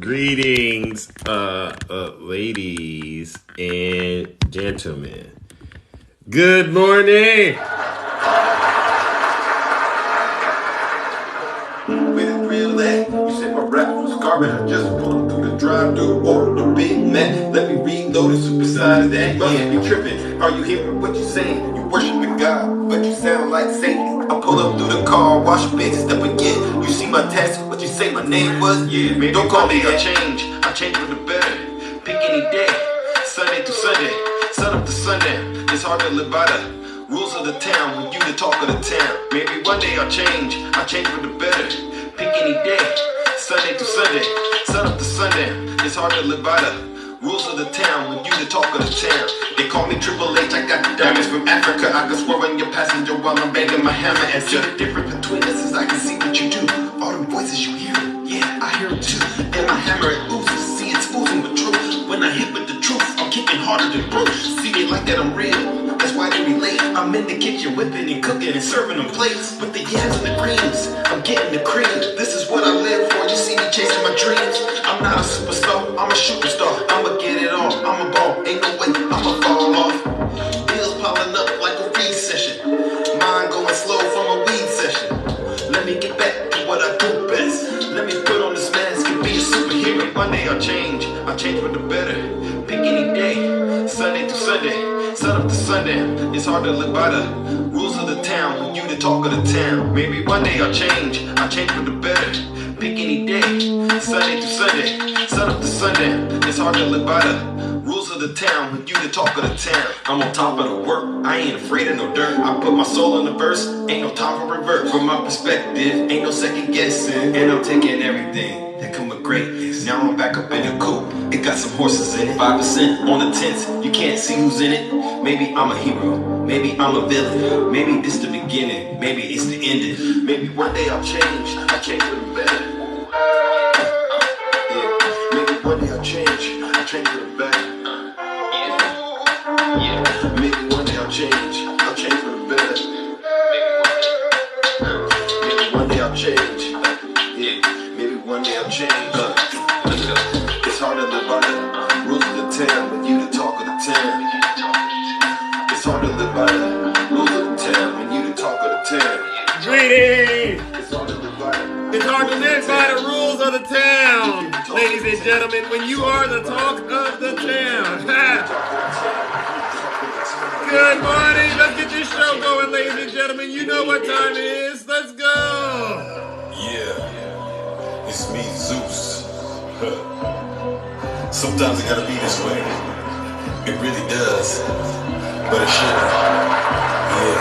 Greetings, ladies and gentlemen. Good morning. With it real at, you said my rap was garbage. I just pulled through the drive-thru, ordered the Big Mac. Let me reload it, supersize that. Must be tripping. Are you hearing what you saying? You worshiping God, but you sound like Satan. I pull up through the car, wash big step again. You see my tattoo, what you say my name was? Yeah, maybe don't call me that. I change for the better. Pick any day, Sunday to Sunday, sun up to sundown. It's hard to live by the rules of the town when you the talk of the town. Maybe one day I'll change for the better. Pick any day, Sunday to Sunday, sun up to sundown. It's hard to live by the rules of the town when you the talk of the town. They call me Triple H, I got the diamonds from Africa. I can swear on your passenger while I'm banging my hammer. And see the difference between us is I can see what you do. All the voices you hear, yeah, I hear them too. And my hammer, it oozes, see it's oozing with truth. When I hit with the truth, I'm kicking harder than Bruce. See they like that I'm real, that's why they relate. I'm in the kitchen whipping and cooking and serving them plates. With the yams and the greens, I'm getting the cream. This is what I live for, you see me chasing my dreams. I'm not a superstar, I'm a shooting star. I'ma get it on, I'm a ball, ain't no way I'ma fall off. Bills piling up like a read session. Mind going slow from a weed session. Let me get back to what I do best. Let me put on this mask and be a superhero. One day I'll change for the better. Pick any day, Sunday to Sunday, sun up to sundown. It's hard to live by the rules of the town when you the talk of the town. Maybe one day I'll change for the better. Pick any day, Sunday to Sunday, sun up to sundown. It's hard to live by the rules of the town when you the talk of the town. I'm on top of the work, I ain't afraid of no dirt. I put my soul in the verse, ain't no time for revert. From my perspective, ain't no second guessing. And I'm taking everything that come with greatness. Now I'm back up in the coupe, it got some horses in it. 5% on the tents, you can't see who's in it. Maybe I'm a hero, maybe I'm a villain. Maybe this the beginning, maybe it's the ending. Maybe one day I'll change for the better. Yeah, maybe one day I'll change for the better. Yeah, maybe one day I'll change for the better. Maybe one day I'll change. Yeah, maybe one day I'll change. It's hard to live by the rules of the town when you the talk of the town. It's hard to live by the rules of the town when you the talk of the town. Greetings. It's hard to live by the rules of the town. Ladies and gentlemen, when you are the talk of the town. Good morning. Let's get this show going, ladies and gentlemen. You know what time it is. Let's go. Yeah, it's me, Zeus. Sometimes it gotta be this way. It really does. But it should. Yeah.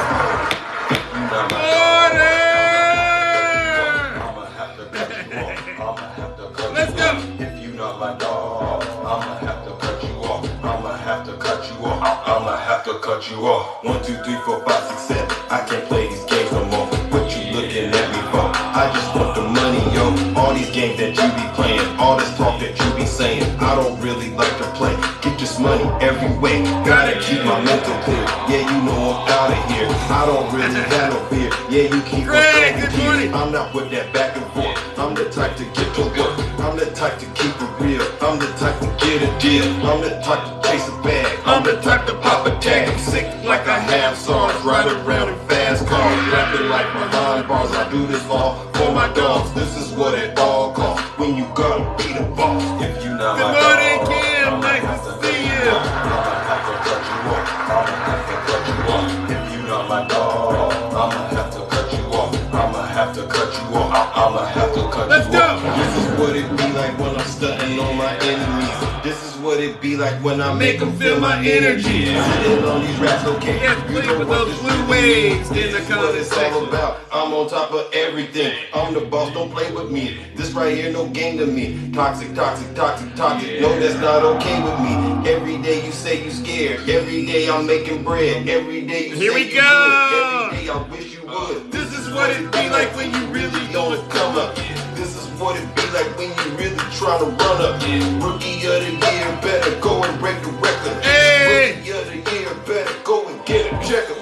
Let's go. If you not my dog, I'ma have to cut you off. I'ma have to cut you off. I'ma have to cut you off. 1, 2, 3, 4, 5, 6, 7. I can't play these games no more. What you looking at me for? I just want the money, yo. All these games that you be playing, all this talk that you be saying, I don't really like to play. Get this money every way. Gotta keep my mental clear. Yeah, you know I'm out of here. I don't really have no fear. Yeah, you keep Greg, good morning. I'm not with that back and forth. I'm the type to get to work. I'm the type to keep it real. I'm the type to get a deal. I'm the type to chase a bag. I'm the type to pop a tag. I'm sick like I have SARS. Ride around in fast cars. Rapping like behind bars. I do this all for my dogs. This is what it all costs when you gotta be the boss. If you not Good my morning, dog, Kim. I'ma Nice have to cut see you you. off. I'ma have to cut you off. I'ma have to cut you off. If you not my dog, I'ma have to cut you off. I'ma have to cut you off. I'ma have to cut Let's you go. off. This is what it be like when I'm stunting on my enemies. This is what it be like when I make them feel my energy. Sitting on these rats, okay. Yes, please, with those blue waves in the What comment it's all section. about. I'm on top of everything. I'm the boss, don't play with me. This right here, no game to me. Toxic, toxic, toxic, toxic. No, that's not okay with me. Every day you say you scared. Every day I'm making bread. Every day you Here say we you go. good. Every day I wish you would. This is what it be like when you really Don't come up. This is what it be like when you really try to run up. Rookie of the year, better go and break the record. Hey. Rookie of the year, better go and get a checkup.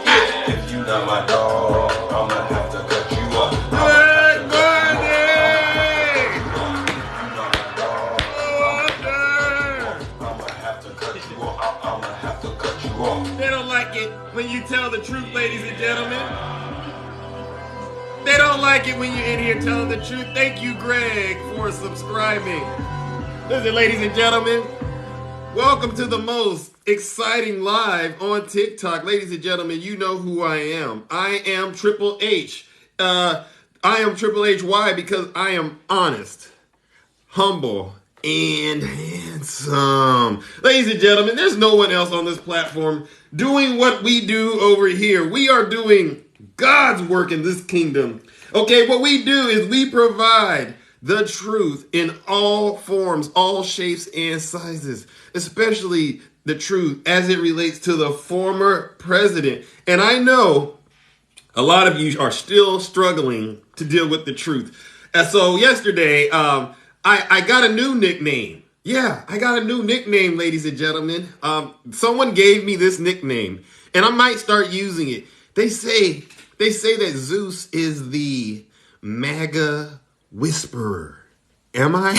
If you not my dog, I'ma have to cut you off. Good morning. tell the truth, ladies and gentlemen. They don't like it when you're in here telling the truth. Thank you, Greg, for subscribing. Listen, ladies and gentlemen, welcome to the most exciting live on TikTok. Ladies and gentlemen, you know who I am. I am Triple H. I am Triple H. Why? Because I am honest, humble, and handsome. Ladies and gentlemen, there's no one else on this platform doing what we do over here. We are doing God's work in this kingdom. Okay, what we do is we provide the truth in all forms, all shapes and sizes, especially the truth as it relates to the former president. And I know a lot of you are still struggling to deal with the truth. And so yesterday, I got a new nickname. Yeah, I got a new nickname, ladies and gentlemen. Someone gave me this nickname, and I might start using it. They say that Zeus is the MAGA whisperer. Am I?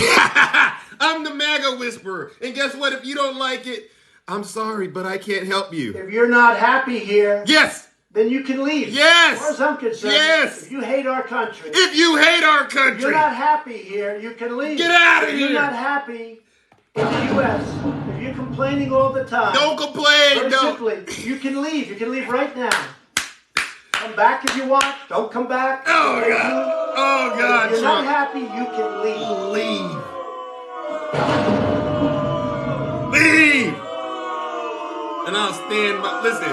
I'm the MAGA whisperer. And guess what? If you don't like it, I'm sorry, but I can't help you. If you're not happy here, yes, then you can leave. Yes. As far as I'm concerned, yes. If you hate our country, if you hate our country, if you're not happy here, you can leave. Get out of here. here. If you're not happy in the U.S., if you're complaining all the time, don't complain. Simply, you can leave. You can leave right now. Come back if you want. Don't come back. Oh, God. Oh, God. If you're Trump. not happy, you can leave. Leave. And I'll stand by. Listen,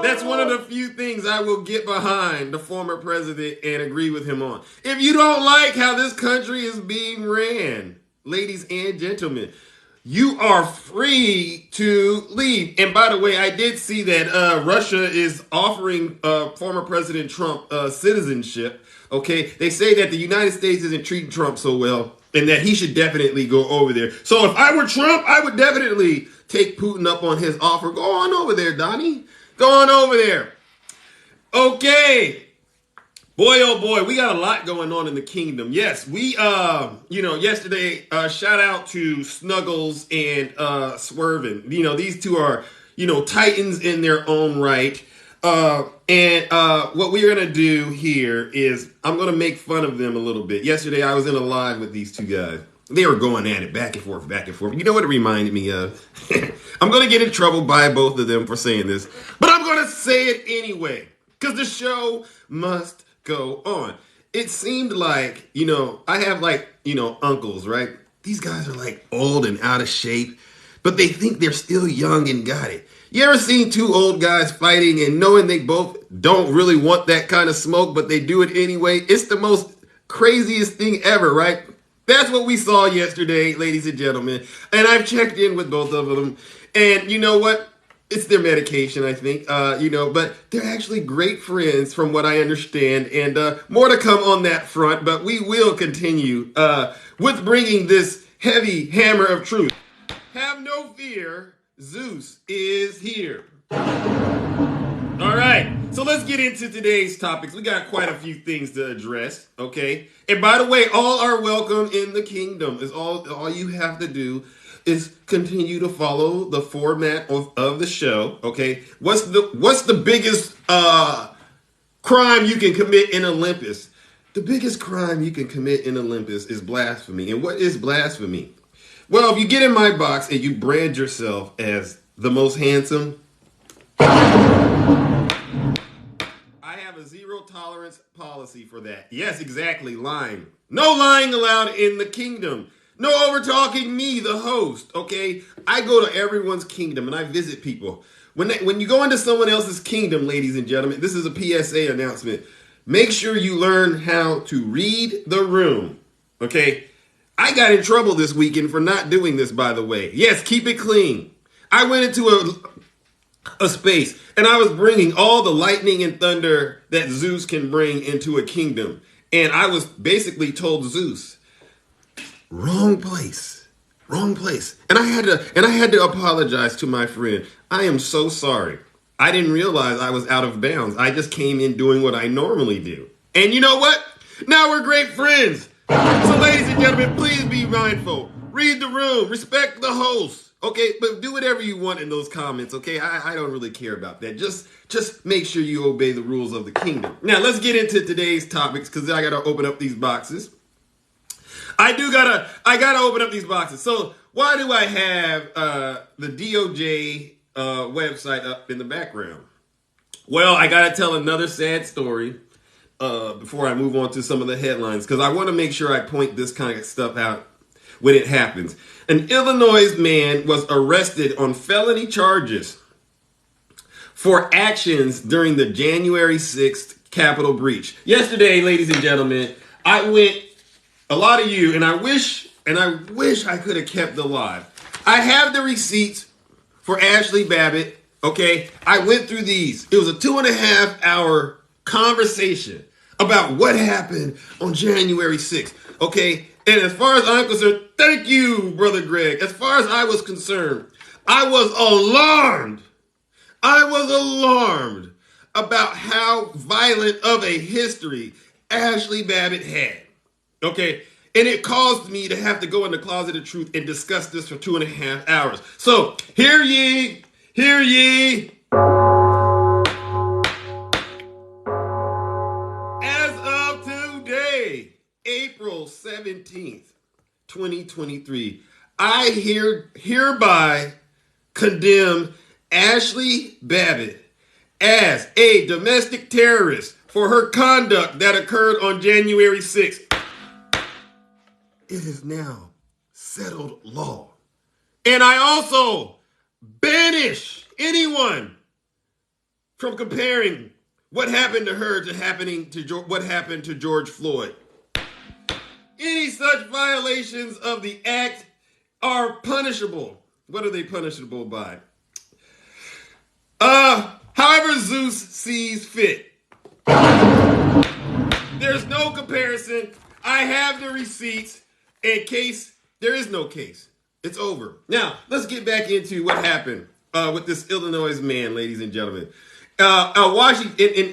that's one of the few things I will get behind the former president and agree with him on. If you don't like how this country is being ran, ladies and gentlemen, you are free to leave. And by the way, I did see that Russia is offering former President Trump citizenship. Okay, they say that the United States isn't treating Trump so well and that he should definitely go over there. So if I were Trump, I would definitely take Putin up on his offer. Go on over there, Donnie. Go on over there. Okay. Boy, oh boy, we got a lot going on in the kingdom. Yes, we, yesterday, shout out to Snuggles and Swervin. These two are, titans in their own right. And what we're going to do here is I'm going to make fun of them a little bit. Yesterday, I was in a live with these two guys. They were going at it back and forth, back and forth. You know what it reminded me of? I'm going to get in trouble by both of them for saying this, but I'm going to say it anyway because the show must go on. It seemed like, I have uncles, right? These guys are like old and out of shape, but they think they're still young and got it. You ever seen two old guys fighting and knowing they both don't really want that kind of smoke, but they do it anyway? It's the most craziest thing ever, right? That's what we saw yesterday, ladies and gentlemen. And I've checked in with both of them. And you know what? It's their medication, I think, but they're actually great friends from what I understand. And more to come on that front. But we will continue with bringing this heavy hammer of truth. Have no fear. Zeus is here. All right. So let's get into today's topics. We got quite a few things to address. Okay. And by the way, all are welcome in the kingdom. Is all you have to do is continue to follow the format of the show. Okay. What's the biggest crime you can commit in Olympus? The biggest crime you can commit in Olympus is blasphemy. And what is blasphemy? Well, if you get in my box and you brand yourself as the most handsome, I have a zero tolerance policy for that. Yes, exactly. Lying. No lying allowed in the kingdom. No over talking me, the host. Okay. I go to everyone's kingdom and I visit people. When you go into someone else's kingdom, ladies and gentlemen, this is a PSA announcement. Make sure you learn how to read the room. Okay. I got in trouble this weekend for not doing this, by the way. Yes, keep it clean. I went into a space and I was bringing all the lightning and thunder that Zeus can bring into a kingdom. And I was basically told Zeus, wrong place. And I had to apologize to my friend. I am so sorry. I didn't realize I was out of bounds. I just came in doing what I normally do. And you know what? Now we're great friends. So ladies and gentlemen, please be mindful. Read the room. Respect the host. Okay, but do whatever you want in those comments, okay? I don't really care about that. Just make sure you obey the rules of the kingdom. Now, let's get into today's topics because I got to open up these boxes. I gotta open up these boxes. So why do I have the DOJ website up in the background? Well, I gotta tell another sad story before I move on to some of the headlines because I want to make sure I point this kind of stuff out when it happens. An Illinois man was arrested on felony charges for actions during the January 6th Capitol breach. Yesterday, ladies and gentlemen, I went, a lot of you, and I wish I could have kept the live. I have the receipts for Ashley Babbitt, okay? I went through these. It was a 2.5 hour conversation about what happened on January 6th, okay? And as far as I'm concerned, thank you, Brother Greg. As far as I was concerned, I was alarmed. About how violent of a history Ashley Babbitt had. Okay, and it caused me to have to go in the closet of truth and discuss this for 2.5 hours. So, hear ye. As of today, April 17th, 2023, I hereby condemn Ashley Babbitt as a domestic terrorist for her conduct that occurred on January 6th. It is now settled law. And I also banish anyone from comparing what happened to her to what happened to George Floyd. Any such violations of the act are punishable. What are they punishable by? However Zeus sees fit. There's no comparison. I have the receipts. In case there is no case, it's over. Now, let's get back into what happened with this Illinois man, ladies and gentlemen. An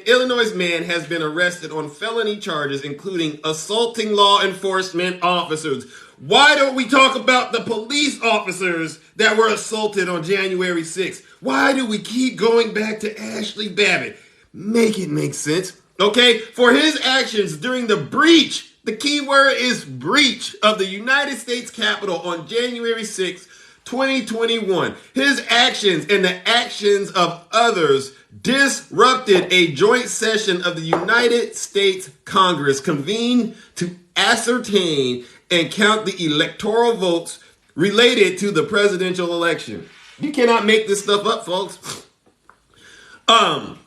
Illinois man has been arrested on felony charges, including assaulting law enforcement officers. Why don't we talk about the police officers that were assaulted on January 6th? Why do we keep going back to Ashley Babbitt? Make it make sense, okay? For his actions during the breach, the key word is breach of the United States Capitol on January 6, 2021. His actions and the actions of others disrupted a joint session of the United States Congress convened to ascertain and count the electoral votes related to the presidential election. You cannot make this stuff up, folks.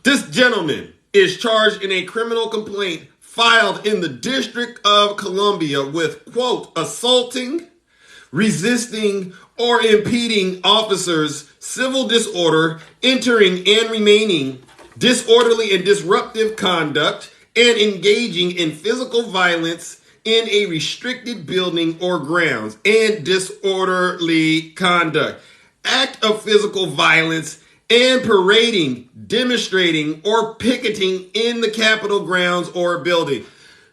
This gentleman is charged in a criminal complaint filed in the District of Columbia with, quote, assaulting, resisting, or impeding officers' civil disorder, entering and remaining disorderly and disruptive conduct, and engaging in physical violence in a restricted building or grounds, and disorderly conduct, act of physical violence, and parading, demonstrating, or picketing in the Capitol grounds or building.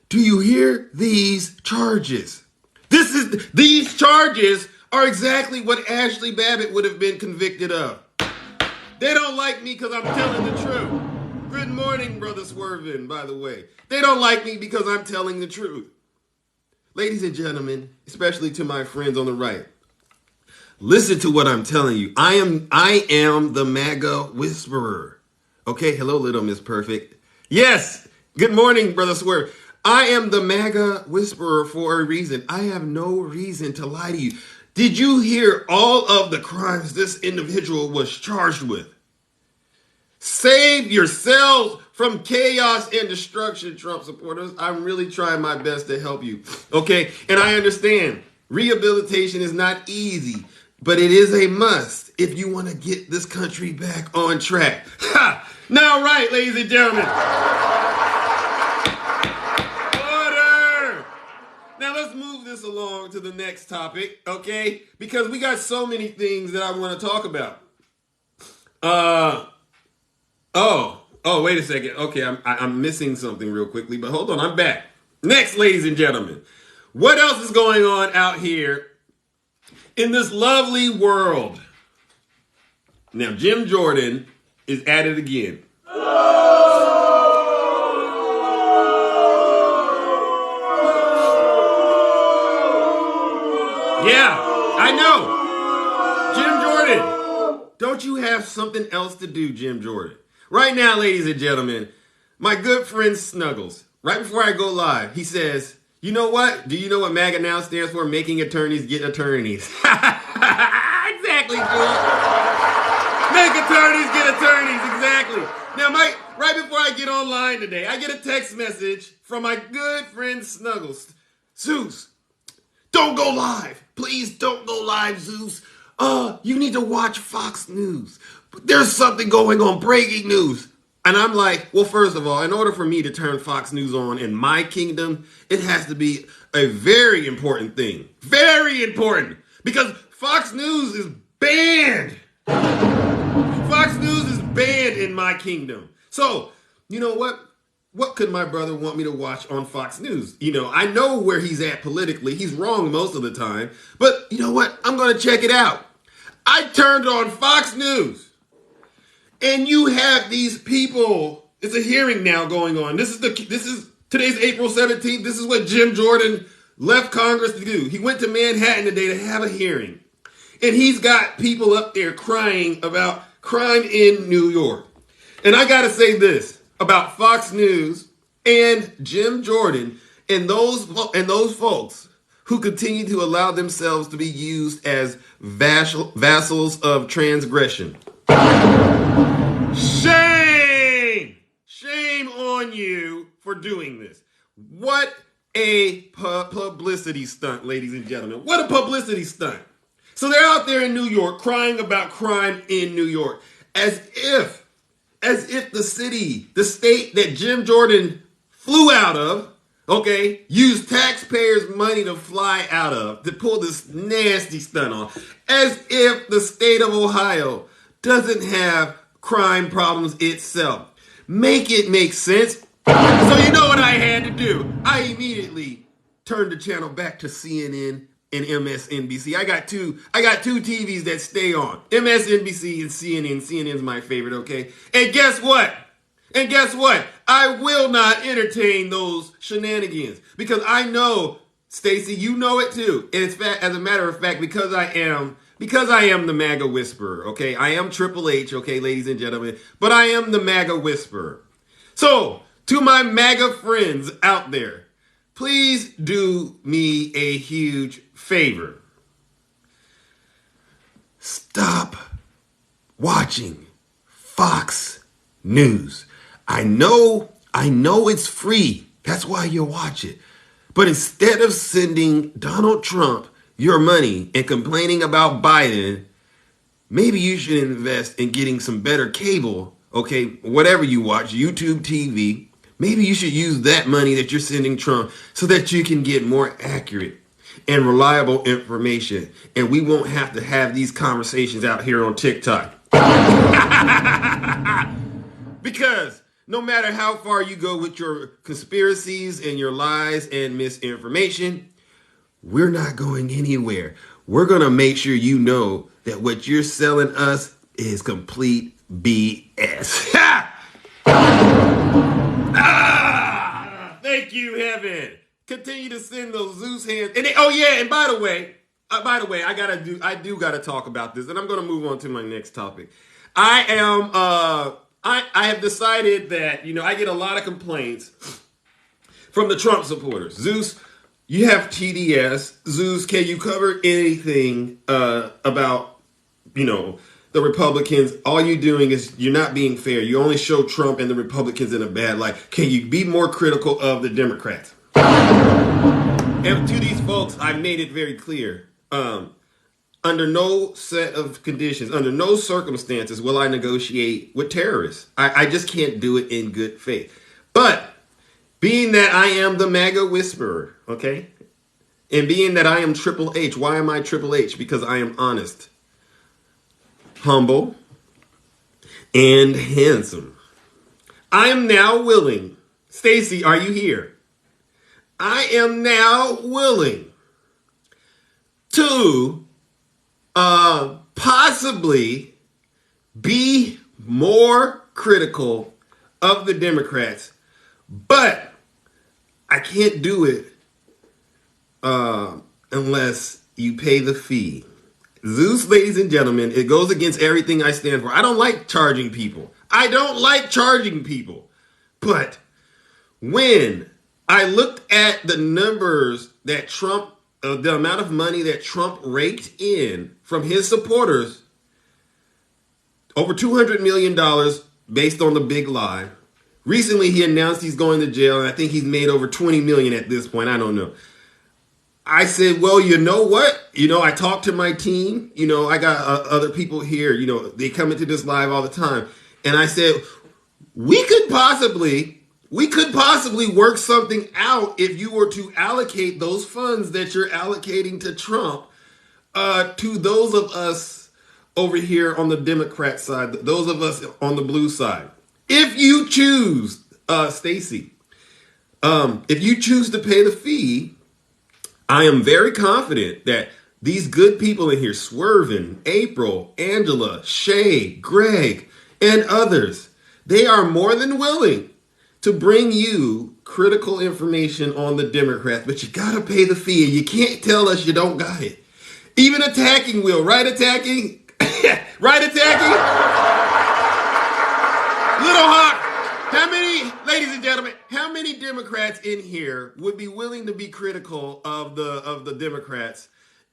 Do you hear these charges? These charges are exactly what Ashley Babbitt would have been convicted of. They don't like me because I'm telling the truth. Good morning, Brother Swervin, by the way. They don't like me because I'm telling the truth. Ladies and gentlemen, especially to my friends on the right, listen to what I'm telling you. I am the MAGA whisperer. Okay, hello, little Miss Perfect. Yes, good morning, Brother Swerve. I am the MAGA whisperer for a reason. I have no reason to lie to you. Did you hear all of the crimes this individual was charged with? Save yourselves from chaos and destruction, Trump supporters. I'm really trying my best to help you. Okay, and I understand rehabilitation is not easy, but it is a must if you want to get this country back on track. Ha! Now, right, ladies and gentlemen. Order! Now, let's move this along to the next topic, okay? Because we got so many things that I want to talk about. Oh, wait a second. Okay, I'm missing something real quickly, but hold on, I'm back. Next, ladies and gentlemen. What else is going on out here In this lovely world. Now, Jim Jordan is at it again. Yeah, I know. Jim Jordan. Don't you have something else to do, Jim Jordan? Right now, ladies and gentlemen, my good friend Snuggles, right before I go live, he says, you know what? Do you know what MAGA now stands for? Making attorneys get attorneys. Exactly, Jules. Make attorneys get attorneys. Exactly. Now, right before I get online today, I get a text message from my good friend Snuggles. Zeus, don't go live. Please don't go live, Zeus. You need to watch Fox News. There's something going on, breaking news. And I'm like, well, first of all, in order for me to turn Fox News on in my kingdom, it has to be a very important thing. Very important. Because Fox News is banned. Fox News is banned in my kingdom. So, you know what? What could my brother want me to watch on Fox News? You know, I know where he's at politically. He's wrong most of the time. But you know what? I'm going to check it out. I turned on Fox News. And you have these people. It's a hearing now going on. This is today's April 17th. This is what Jim Jordan left Congress to do. He went to Manhattan today to have a hearing. And he's got people up there crying about crime in New York. And I got to say this about Fox News and Jim Jordan and those folks who continue to allow themselves to be used as vassals of transgression. Shame! Shame on you for doing this. What a publicity stunt, ladies and gentlemen. What a publicity stunt. So they're out there in New York crying about crime in New York as if the city, the state that Jim Jordan flew out of, okay, used taxpayers' money to fly out of, to pull this nasty stunt off, as if the state of Ohio doesn't have crime problems itself. Make it make sense. So you know what I had to do? I immediately turned the channel back to CNN and MSNBC. I got two TVs that stay on. MSNBC and CNN. CNN's my favorite, okay? And guess what? I will not entertain those shenanigans because I know, Stacey, you know it too. And it's as a matter of fact, because I am the MAGA whisperer, okay? I am Triple H, okay, ladies and gentlemen, but I am the MAGA whisperer. So, to my MAGA friends out there, please do me a huge favor. Stop watching Fox News. I know it's free. That's why you watch it. But instead of sending Donald Trump your money and complaining about Biden, maybe you should invest in getting some better cable, okay? Whatever you watch, YouTube TV, maybe you should use that money that you're sending Trump so that you can get more accurate and reliable information. And we won't have to have these conversations out here on TikTok. Because no matter how far you go with your conspiracies and your lies and misinformation, we're not going anywhere. We're going to make sure you know that what you're selling us is complete BS. Thank you, heaven. Continue to send those Zeus hands. And by the way, I do gotta talk about this, and I'm gonna move on to my next topic. I have decided that, I get a lot of complaints from the Trump supporters. Zeus, you have TDS. Zeus, can you cover anything about, the Republicans? All you're doing is you're not being fair. You only show Trump and the Republicans in a bad light. Can you be more critical of the Democrats? And to these folks, I made it very clear. Under no set of conditions, under no circumstances will I negotiate with terrorists. I just can't do it in good faith. But being that I am the MAGA whisperer, okay? And being that I am Triple H, why am I Triple H? Because I am honest, humble, and handsome. I am now willing. Stacey, are you here? I am now willing to possibly be more critical of the Democrats, but I can't do it unless you pay the fee. Zeus, ladies and gentlemen, it goes against everything I stand for. I don't like charging people. But when I looked at the numbers that Trump, the amount of money that Trump raked in from his supporters, over $200 million based on the big lie. Recently, he announced he's going to jail, and I think he's made over $20 million at this point. I don't know. I said, well, you know what? I talked to my team. I got other people here. They come into this live all the time. And I said, we could possibly work something out if you were to allocate those funds that you're allocating to Trump to those of us over here on the Democrat side, those of us on the blue side. If you choose, Stacy, if you choose to pay the fee, I am very confident that these good people in here, Swervin, April, Angela, Shay, Greg, and others, they are more than willing to bring you critical information on the Democrats, but you gotta pay the fee, and you can't tell us you don't got it. Even attacking will, right attacking? Right attacking? Little Hawk, ladies and gentlemen, how many Democrats in here would be willing to be critical of the Democrats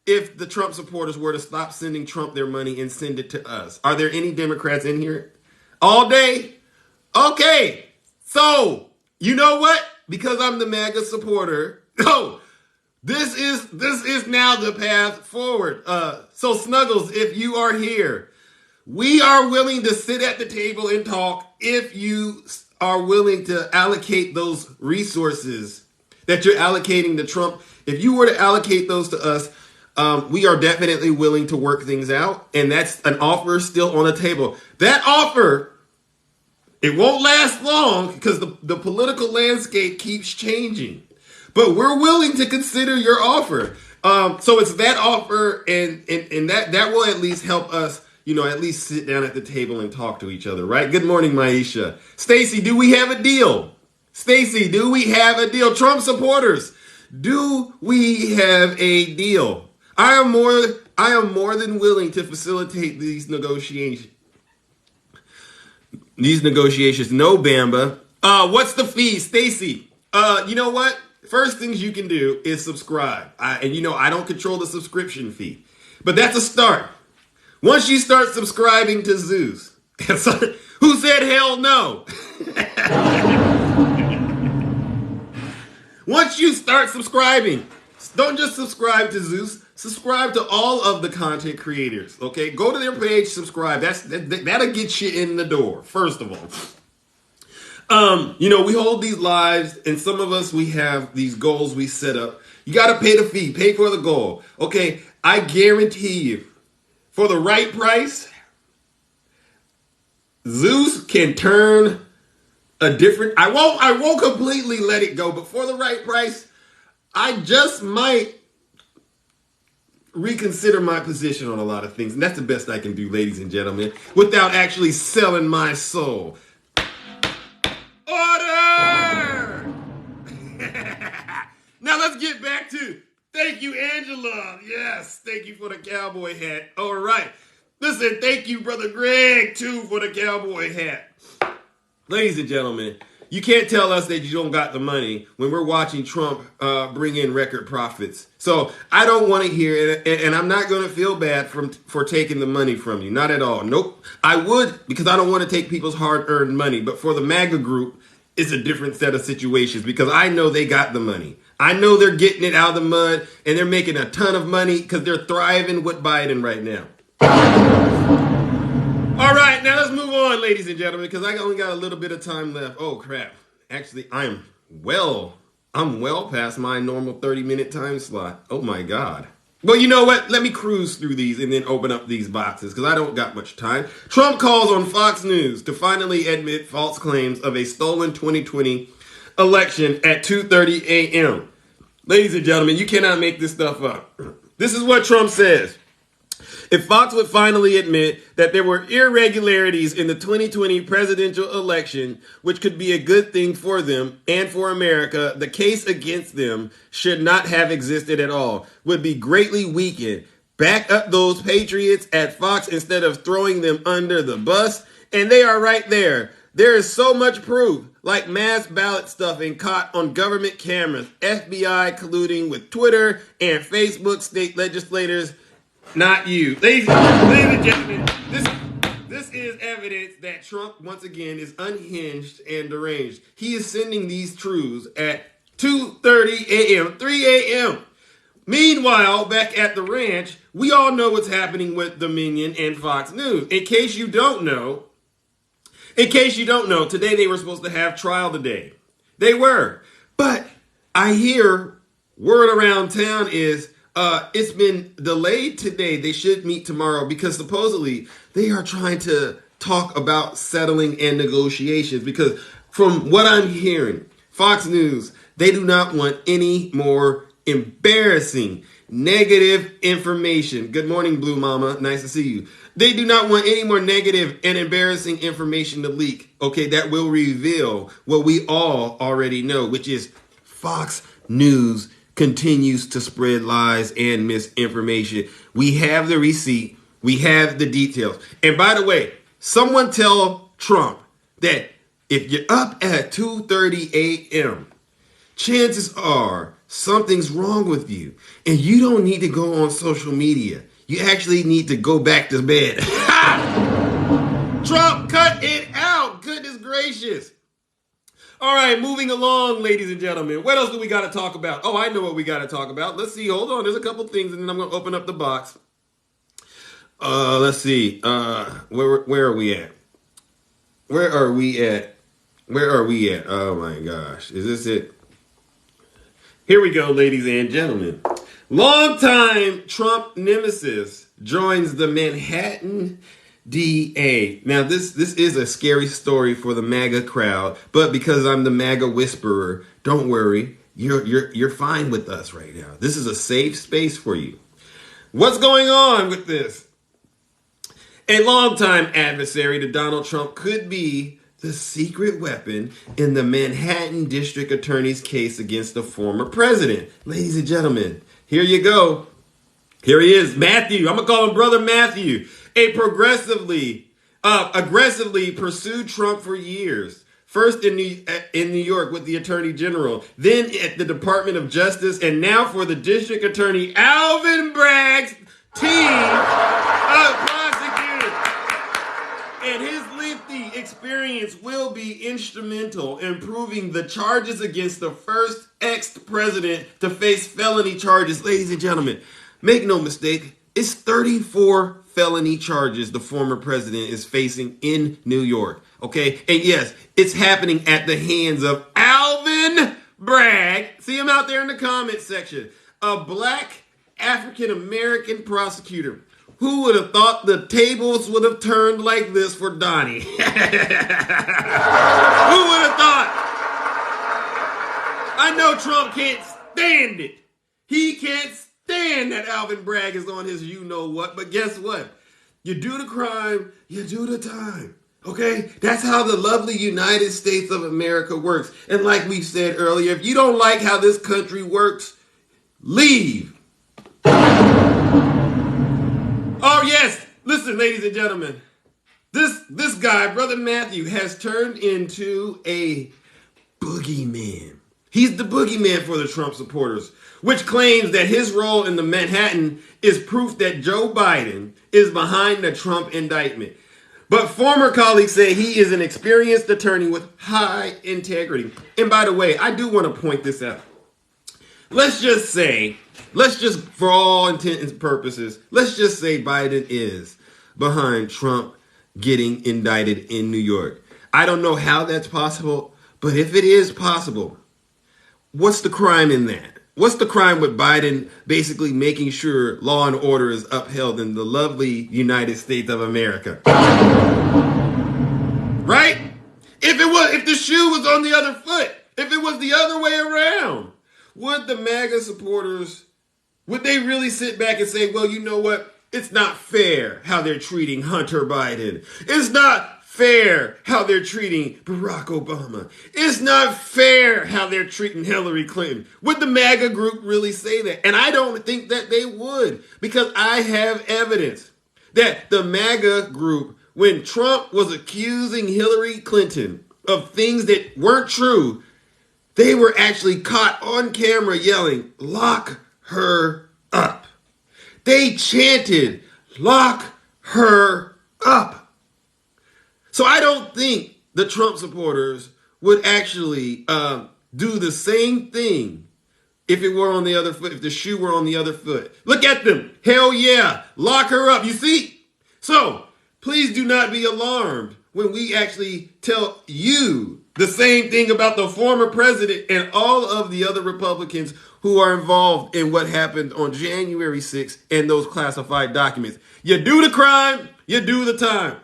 if the Trump supporters were to stop sending Trump their money and send it to us? Are there any Democrats in here? All day? Okay. So, you know what? Because I'm the MAGA supporter, this is now the path forward. So Snuggles, if you are here, we are willing to sit at the table and talk if you are willing to allocate those resources that you're allocating to Trump. If you were to allocate those to us, we are definitely willing to work things out. And that's an offer still on the table. That offer, it won't last long because the political landscape keeps changing. But we're willing to consider your offer. So it's that offer, and that will at least help us, at least sit down at the table and talk to each other, right? Good morning, Maisha. Stacy, do we have a deal? Stacy, do we have a deal? Trump supporters, do we have a deal? I am more than willing to facilitate these negotiations. No, Bamba. What's the fee, Stacy? You know what? First things you can do is subscribe. I don't control the subscription fee, but that's a start. Once you start subscribing to Zeus, who said hell no? Once you start subscribing, don't just subscribe to Zeus, subscribe to all of the content creators, okay? Go to their page, subscribe. That'll get you in the door, first of all. We hold these lives, and some of us, we have these goals we set up. You got to pay the fee, pay for the goal. Okay, I guarantee you, for the right price, Zeus can turn a different, I won't completely let it go, but for the right price, I just might reconsider my position on a lot of things. And that's the best I can do, ladies and gentlemen, without actually selling my soul. Order! Now let's get back to, thank you, Angela. Yes, thank you for the cowboy hat. All right. Listen, thank you, Brother Greg, too, for the cowboy hat. Ladies and gentlemen, you can't tell us that you don't got the money when we're watching Trump bring in record profits. So I don't want to hear it, and I'm not going to feel bad for taking the money from you. Not at all. Nope. I would, because I don't want to take people's hard-earned money. But for the MAGA group, it's a different set of situations because I know they got the money. I know they're getting it out of the mud, and they're making a ton of money because they're thriving with Biden right now. All right, now let's move on, ladies and gentlemen, because I only got a little bit of time left. Oh, crap. Actually, I'm well past my normal 30-minute time slot. Oh, my God. Well, you know what? Let me cruise through these and then open up these boxes because I don't got much time. Trump calls on Fox News to finally admit false claims of a stolen 2020 election at 2:30 a.m. Ladies and gentlemen, you cannot make this stuff up. This is what Trump says. If Fox would finally admit that there were irregularities in the 2020 presidential election, which could be a good thing for them and for America, the case against them should not have existed at all, would be greatly weakened. Back up those patriots at Fox instead of throwing them under the bus, and they are right there. There is so much proof, like mass ballot stuffing caught on government cameras, FBI colluding with Twitter and Facebook state legislators. Not you. Ladies and gentlemen, this is evidence that Trump, once again, is unhinged and deranged. He is sending these truths at 2:30 a.m., 3 a.m. Meanwhile, back at the ranch, we all know what's happening with Dominion and Fox News. In case you don't know, today they were supposed to have trial today. They were. But I hear word around town is it's been delayed today. They should meet tomorrow because supposedly they are trying to talk about settling and negotiations. Because from what I'm hearing, Fox News, they do not want any more embarrassing, negative information. Good morning, Blue Mama. Nice to see you. They do not want any more negative and embarrassing information to leak, okay, that will reveal what we all already know, which is Fox News continues to spread lies and misinformation. We have the receipt. We have the details. And by the way, someone tell Trump that if you're up at 2:30 a.m., chances are something's wrong with you. And you don't need to go on social media. You actually need to go back to bed. Trump, cut it out. Goodness gracious. All right, moving along, ladies and gentlemen. What else do we got to talk about? Oh, I know what we got to talk about. Let's see. Hold on. There's a couple things, and then I'm going to open up the box. Let's see. Where are we at? Where are we at? Where are we at? Oh, my gosh. Is this it? Here we go, ladies and gentlemen. Longtime Trump nemesis joins the Manhattan DA. Now, this is a scary story for the MAGA crowd, but because I'm the MAGA whisperer, don't worry. You're fine with us right now. This is a safe space for you. What's going on with this? A longtime adversary to Donald Trump could be the secret weapon in the Manhattan District Attorney's case against the former president. Ladies and gentlemen, here you go. Here he is, Matthew. I'm going to call him Brother Matthew. A aggressively pursued Trump for years. First in New York with the Attorney General, then at the Department of Justice, and now for the District Attorney Alvin Bragg's team of prosecutors. And his lengthy experience will be instrumental in proving the charges against the first ex-president to face felony charges. Ladies and gentlemen, make no mistake, it's 34 felony charges the former president is facing in New York. Okay? And yes, it's happening at the hands of Alvin Bragg. See him out there in the comment section. A black African-American prosecutor. Who would have thought the tables would have turned like this for Donnie? Who would have thought? I know Trump can't stand it. He can't stand that Alvin Bragg is on his you-know-what. But guess what? You do the crime, you do the time. Okay? That's how the lovely United States of America works. And like we said earlier, if you don't like how this country works, leave. Oh, yes. Listen, ladies and gentlemen. This guy, Brother Matthew, has turned into a boogeyman. He's the boogeyman for the Trump supporters, which claims that his role in the Manhattan is proof that Joe Biden is behind the Trump indictment. But former colleagues say he is an experienced attorney with high integrity. And by the way, I do want to point this out. Let's just, for all intent and purposes, let's just say Biden is behind Trump getting indicted in New York. I don't know how that's possible, but if it is possible, what's the crime in that? What's the crime with Biden basically making sure law and order is upheld in the lovely United States of America? Right? If the shoe was on the other foot, if it was the other way around, would the MAGA supporters, would they really sit back and say, well, you know what? It's not fair how they're treating Hunter Biden. It's not fair how they're treating Barack Obama. It's not fair how they're treating Hillary Clinton. Would the MAGA group really say that? And I don't think that they would, because I have evidence that the MAGA group, when Trump was accusing Hillary Clinton of things that weren't true, they were actually caught on camera yelling, "Lock her up." They chanted, "Lock her up." So I don't think the Trump supporters would actually do the same thing if it were on the other foot, if the shoe were on the other foot. Look at them. Hell yeah. Lock her up. You see? So please do not be alarmed when we actually tell you the same thing about the former president and all of the other Republicans who are involved in what happened on January 6th and those classified documents. You do the crime, you do the time.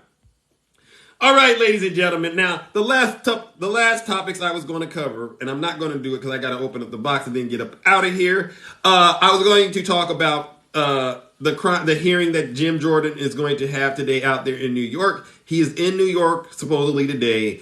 All right, ladies and gentlemen. Now, the last topics I was going to cover, and I'm not going to do it because I got to open up the box and then get up out of here. I was going to talk about the hearing that Jim Jordan is going to have today out there in New York. He is in New York supposedly today,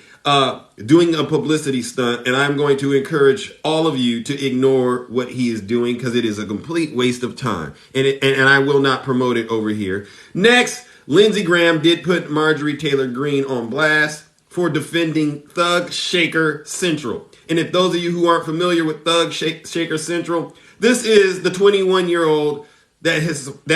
doing a publicity stunt, and I'm going to encourage all of you to ignore what he is doing because it is a complete waste of time, and I will not promote it over here. Next, Lindsey Graham did put Marjorie Taylor Greene on blast for defending Thug Shaker Central. And if those of you who aren't familiar with Thug Shaker Central, this is the 21-year-old that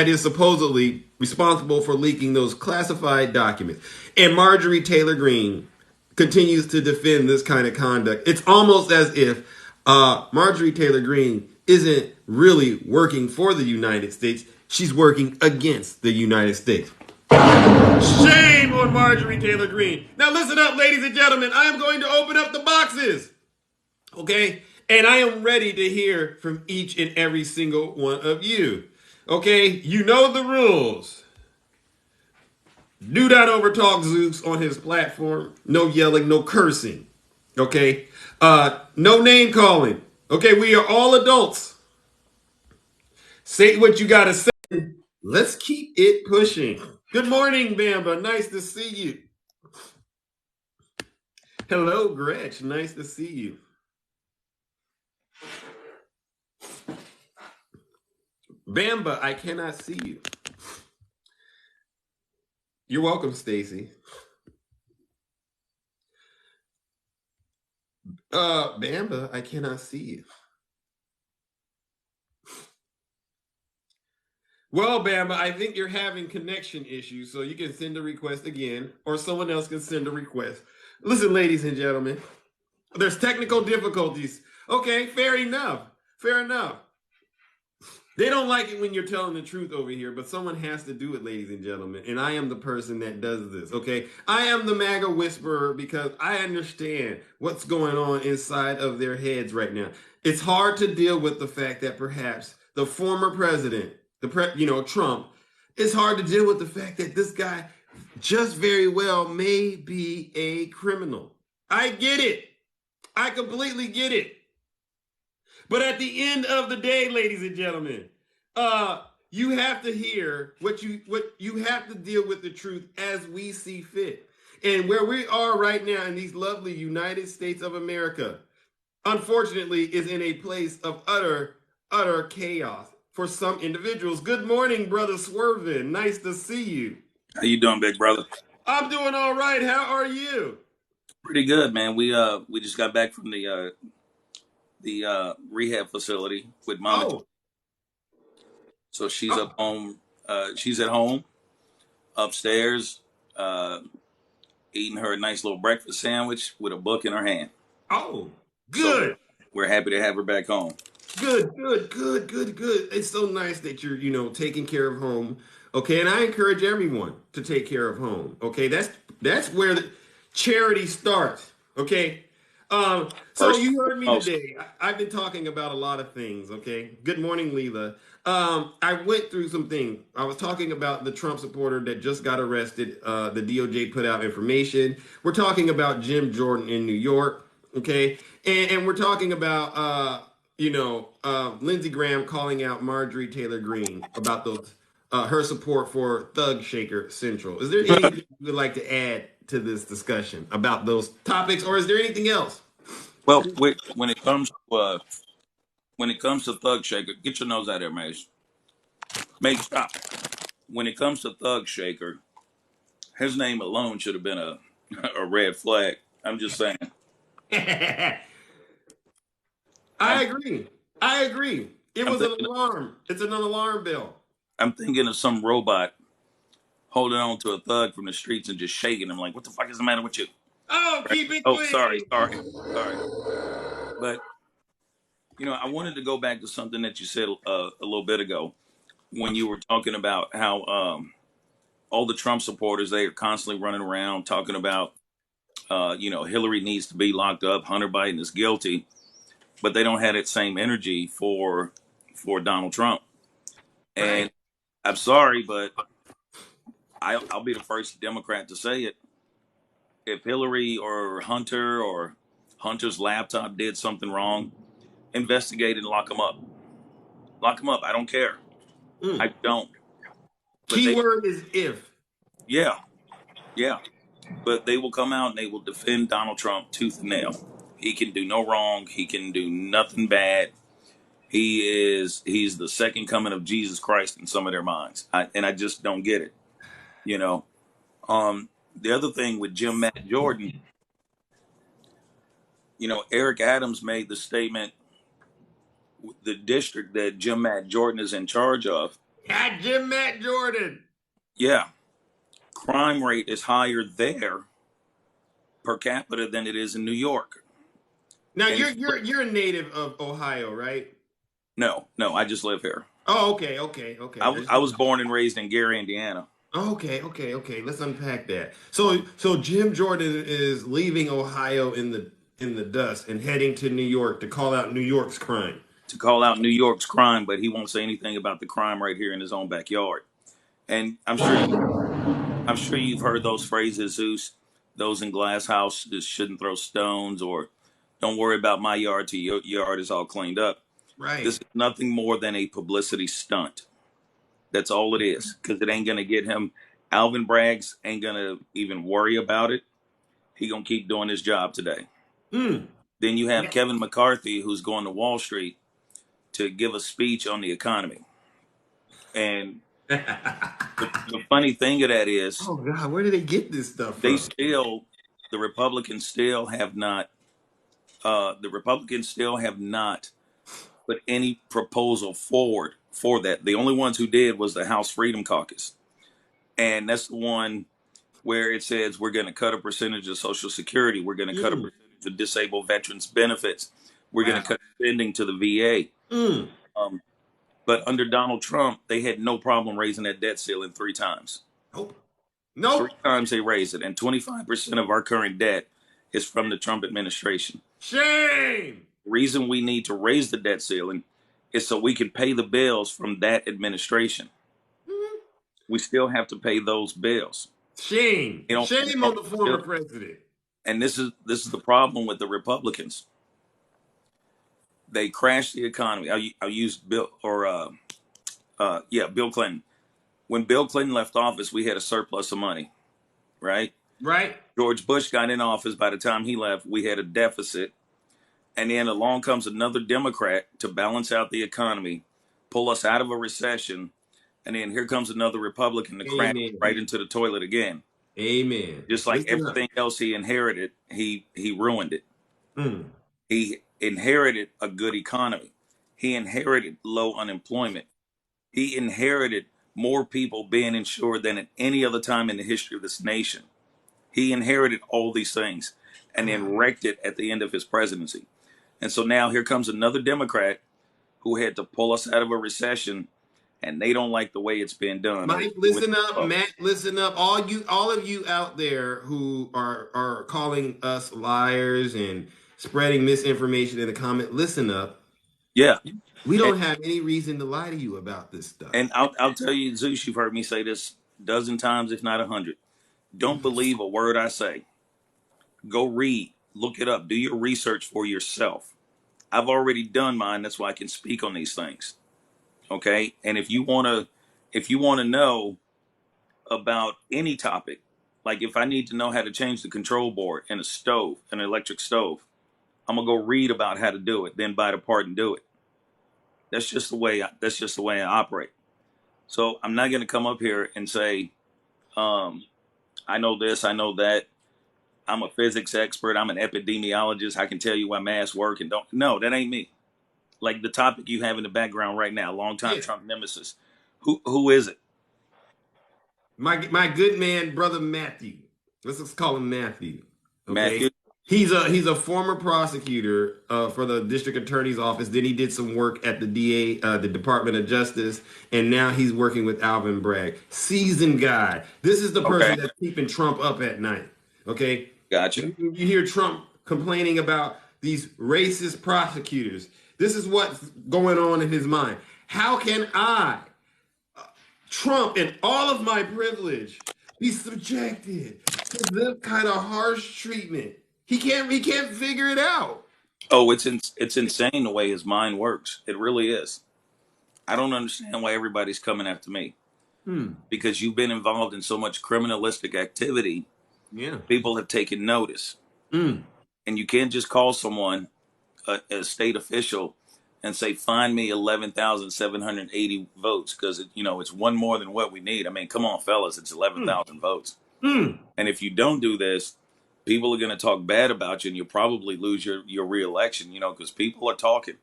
is supposedly responsible for leaking those classified documents. And Marjorie Taylor Greene continues to defend this kind of conduct. It's almost as if Marjorie Taylor Greene isn't really working for the United States. She's working against the United States. Shame on Marjorie Taylor Greene. Now listen up, ladies and gentlemen. I am going to open up the boxes. Okay? And I am ready to hear from each and every single one of you. Okay? You know the rules. Do not overtalk Zeus on his platform. No yelling, no cursing. Okay? No name calling. Okay? We are all adults. Say what you gotta say. Let's keep it pushing. Good morning, Bamba. Nice to see you. Hello, Gretch. Nice to see you. Bamba, I cannot see you. You're welcome, Stacy. Bamba, I cannot see you. Well, Bamba, I think you're having connection issues, so you can send a request again, or someone else can send a request. Listen, ladies and gentlemen, there's technical difficulties. Okay, fair enough. Fair enough. They don't like it when you're telling the truth over here, but someone has to do it, ladies and gentlemen, and I am the person that does this, okay? I am the MAGA whisperer because I understand what's going on inside of their heads right now. It's hard to deal with the fact that perhaps the former president, Trump, it's hard to deal with the fact that this guy just very well may be a criminal. I get it. I completely get it. But at the end of the day, ladies and gentlemen, you have to hear what you have to deal with the truth as we see fit. And where we are right now in these lovely United States of America, unfortunately, is in a place of utter chaos for some individuals. Good morning, Brother Swervin. Nice to see you. How you doing, big brother? I'm doing all right. How are you? Pretty good, man. We just got back from the rehab facility with Mama. Oh. So she's up home. She's at home, upstairs, eating her a nice little breakfast sandwich with a book in her hand. Oh, good. So we're happy to have her back home. Good. It's so nice that you're, taking care of home. Okay, and I encourage everyone to take care of home. Okay, that's where the charity starts. Okay. So you heard me today. I've been talking about a lot of things. Okay. Good morning, Leela. I went through some things. I was talking about the Trump supporter that just got arrested. The DOJ put out information. We're talking about Jim Jordan in New York. Okay, and we're talking about Lindsey Graham calling out Marjorie Taylor Greene about those her support for Thug Shaker Central. Is there anything you would like to add to this discussion about those topics, or is there anything else? Well, when it comes to Thug Shaker, get your nose out of there, Mace. Mace, stop. When it comes to Thug Shaker, his name alone should have been a a red flag. I'm just saying. I I'm, agree. I agree. It I'm was an thinking. alarm. It's an alarm bell. I'm thinking of some robot holding on to a thug from the streets and just shaking him like, "What the fuck is the matter with you?" Oh, Right? keep it Oh, sorry. clean. But I wanted to go back to something that you said a little bit ago when you were talking about how all the Trump supporters, they are constantly running around talking about Hillary needs to be locked up, Hunter Biden is guilty, but they don't have that same energy for Donald Trump. And Right. I'm sorry, but I'll be the first Democrat to say it. If Hillary or Hunter's laptop did something wrong, investigate and lock them up. Lock them up. I don't care. Mm. I don't. But Keyword is if. yeah, yeah. But they will come out and they will defend Donald Trump tooth and nail. He can do no wrong. He can do nothing bad. He's the second coming of Jesus Christ in some of their minds. And I just don't get it. You know. The other thing with Jim Matt Jordan, Eric Adams made the statement, the district that Jim Matt Jordan is in charge of. Got Jim Matt Jordan. Yeah, crime rate is higher there per capita than it is in New York. Now And you're a native of Ohio, right? no, I just live here. Oh, okay. I was born and raised in Gary, Indiana. Okay. Let's unpack that. So Jim Jordan is leaving Ohio in the dust and heading to New York to call out New York's crime. To call out New York's crime, but he won't say anything about the crime right here in his own backyard. And I'm sure you've heard those phrases, Zeus. Those in glass houses shouldn't throw stones, or don't worry about my yard till your yard is all cleaned up. Right. This is nothing more than a publicity stunt. That's all it is, because it ain't gonna get him. Alvin Bragg's ain't gonna even worry about it. He gonna keep doing his job today. Mm. Then you have Kevin McCarthy, who's going to Wall Street to give a speech on the economy. And the funny thing of that is, Oh God, where did they get this stuff from? the Republicans still have not, put any proposal forward for that. The only ones who did was the House Freedom Caucus. And that's the one where it says we're going to cut a percentage of Social Security. We're going to cut a percentage of disabled veterans benefits. We're going to cut spending to the VA. Mm. But under Donald Trump, they had no problem raising that debt ceiling 3 times. Nope. 3 times they raised it. And 25% of our current debt is from the Trump administration. Shame. The reason we need to raise the debt ceiling is so we can pay the bills from that administration. Mm. We still have to pay those bills. Shame. Shame on the former president. And this is the problem with the Republicans. They crashed the economy. I'll use Bill Clinton. When Bill Clinton left office, we had a surplus of money, right? Right. George Bush got in office. By the time he left, we had a deficit. And then along comes another Democrat to balance out the economy, pull us out of a recession. And then here comes another Republican to crash right into the toilet again. Amen. Just like everything else he inherited, he ruined it. Mm. He inherited a good economy. He inherited low unemployment. He inherited more people being insured than at any other time in the history of this nation. He inherited all these things and then wrecked it at the end of his presidency. And so now here comes another Democrat who had to pull us out of a recession, and they don't like the way it's been done. Mike, listen up. Matt, listen up. All of you out there who are calling us liars and spreading misinformation in the comment, listen up. Yeah. We don't have any reason to lie to you about this stuff. And I'll tell you, Zeus, you've heard me say this a dozen times, if not 100. Don't believe a word I say. Go read, look it up, do your research for yourself. I've already done mine. That's why I can speak on these things. Okay. And if you want to If you want to know about any topic, like if I need to know how to change the control board in a stove, an electric stove, I'm gonna go read about how to do it, then buy the part and do it. That's just the way I operate. So I'm not gonna come up here and say, um, I know this, I know that. I'm a physics expert. I'm an epidemiologist. I can tell you why masks work and don't. No, that ain't me. Like the topic you have in the background right now, longtime Yeah. Trump nemesis. Who is it? My good man, brother Matthew. Let's just call him Matthew. Okay. Matthew? He's a former prosecutor for the district attorney's office. Then he did some work at the DA, the Department of Justice, and now he's working with Alvin Bragg. Seasoned guy. This is the person Okay. that's keeping Trump up at night. Okay. Gotcha. You hear Trump complaining about these racist prosecutors. This is what's going on in his mind. How can I, Trump, and all of my privilege, be subjected to this kind of harsh treatment? He can't figure it out. Oh, it's insane the way his mind works. It really is. I don't understand why everybody's coming after me. Because you've been involved in so much criminalistic activity, Yeah. people have taken notice. And you can't just call someone a state official and say, find me 11,780 votes because, it's one more than what we need. I mean, come on, fellas, it's 11,000 votes. And if you don't do this, people are going to talk bad about you and you'll probably lose your reelection, because people are talking.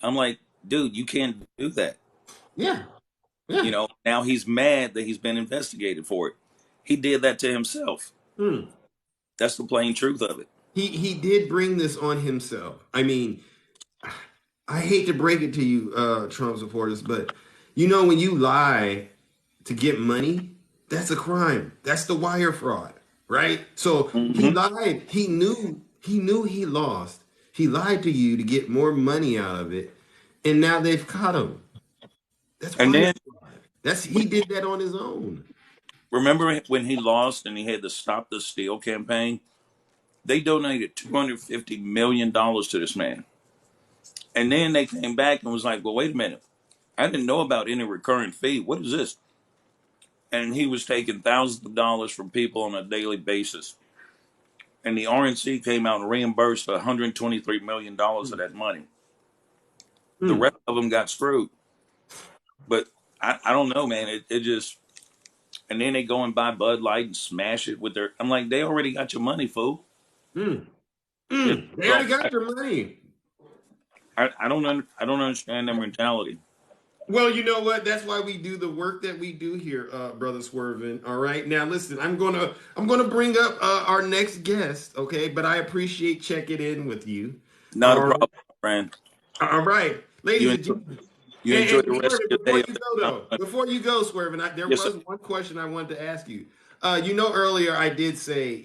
I'm like, dude, you can't do that. Yeah. Yeah. Now he's mad that he's been investigated for it. He did that to himself. That's the plain truth of it. He did bring this on himself. I mean, I hate to break it to you, Trump supporters, but when you lie to get money, that's a crime. That's the wire fraud, right? So he lied. He knew he lost. He lied to you to get more money out of it, and now they've caught him. That's And wire then fraud. He did that on his own. remember when he lost and he had the Stop the Steal campaign? They donated $250 million to this man. And then they came back and was like, well, wait a minute. I didn't know about any recurring fee. What is this? And he was taking thousands of dollars from people on a daily basis. And the RNC came out and reimbursed $123 million of that money. The rest of them got screwed. But I don't know, man. It just... And then they go and buy Bud Light and smash it with their... I'm like, they already got your money, fool. They already got your money. I don't understand their mentality. Well, you know what? That's why we do the work that we do here, Brother Swervin. All right. Now, listen, I'm gonna bring up our next guest, okay? But I appreciate checking in with you. Not a problem, friend. All right, ladies and gentlemen. You enjoy the rest of your day. Before you go, Swervin, there was one question I wanted to ask you. Earlier I did say,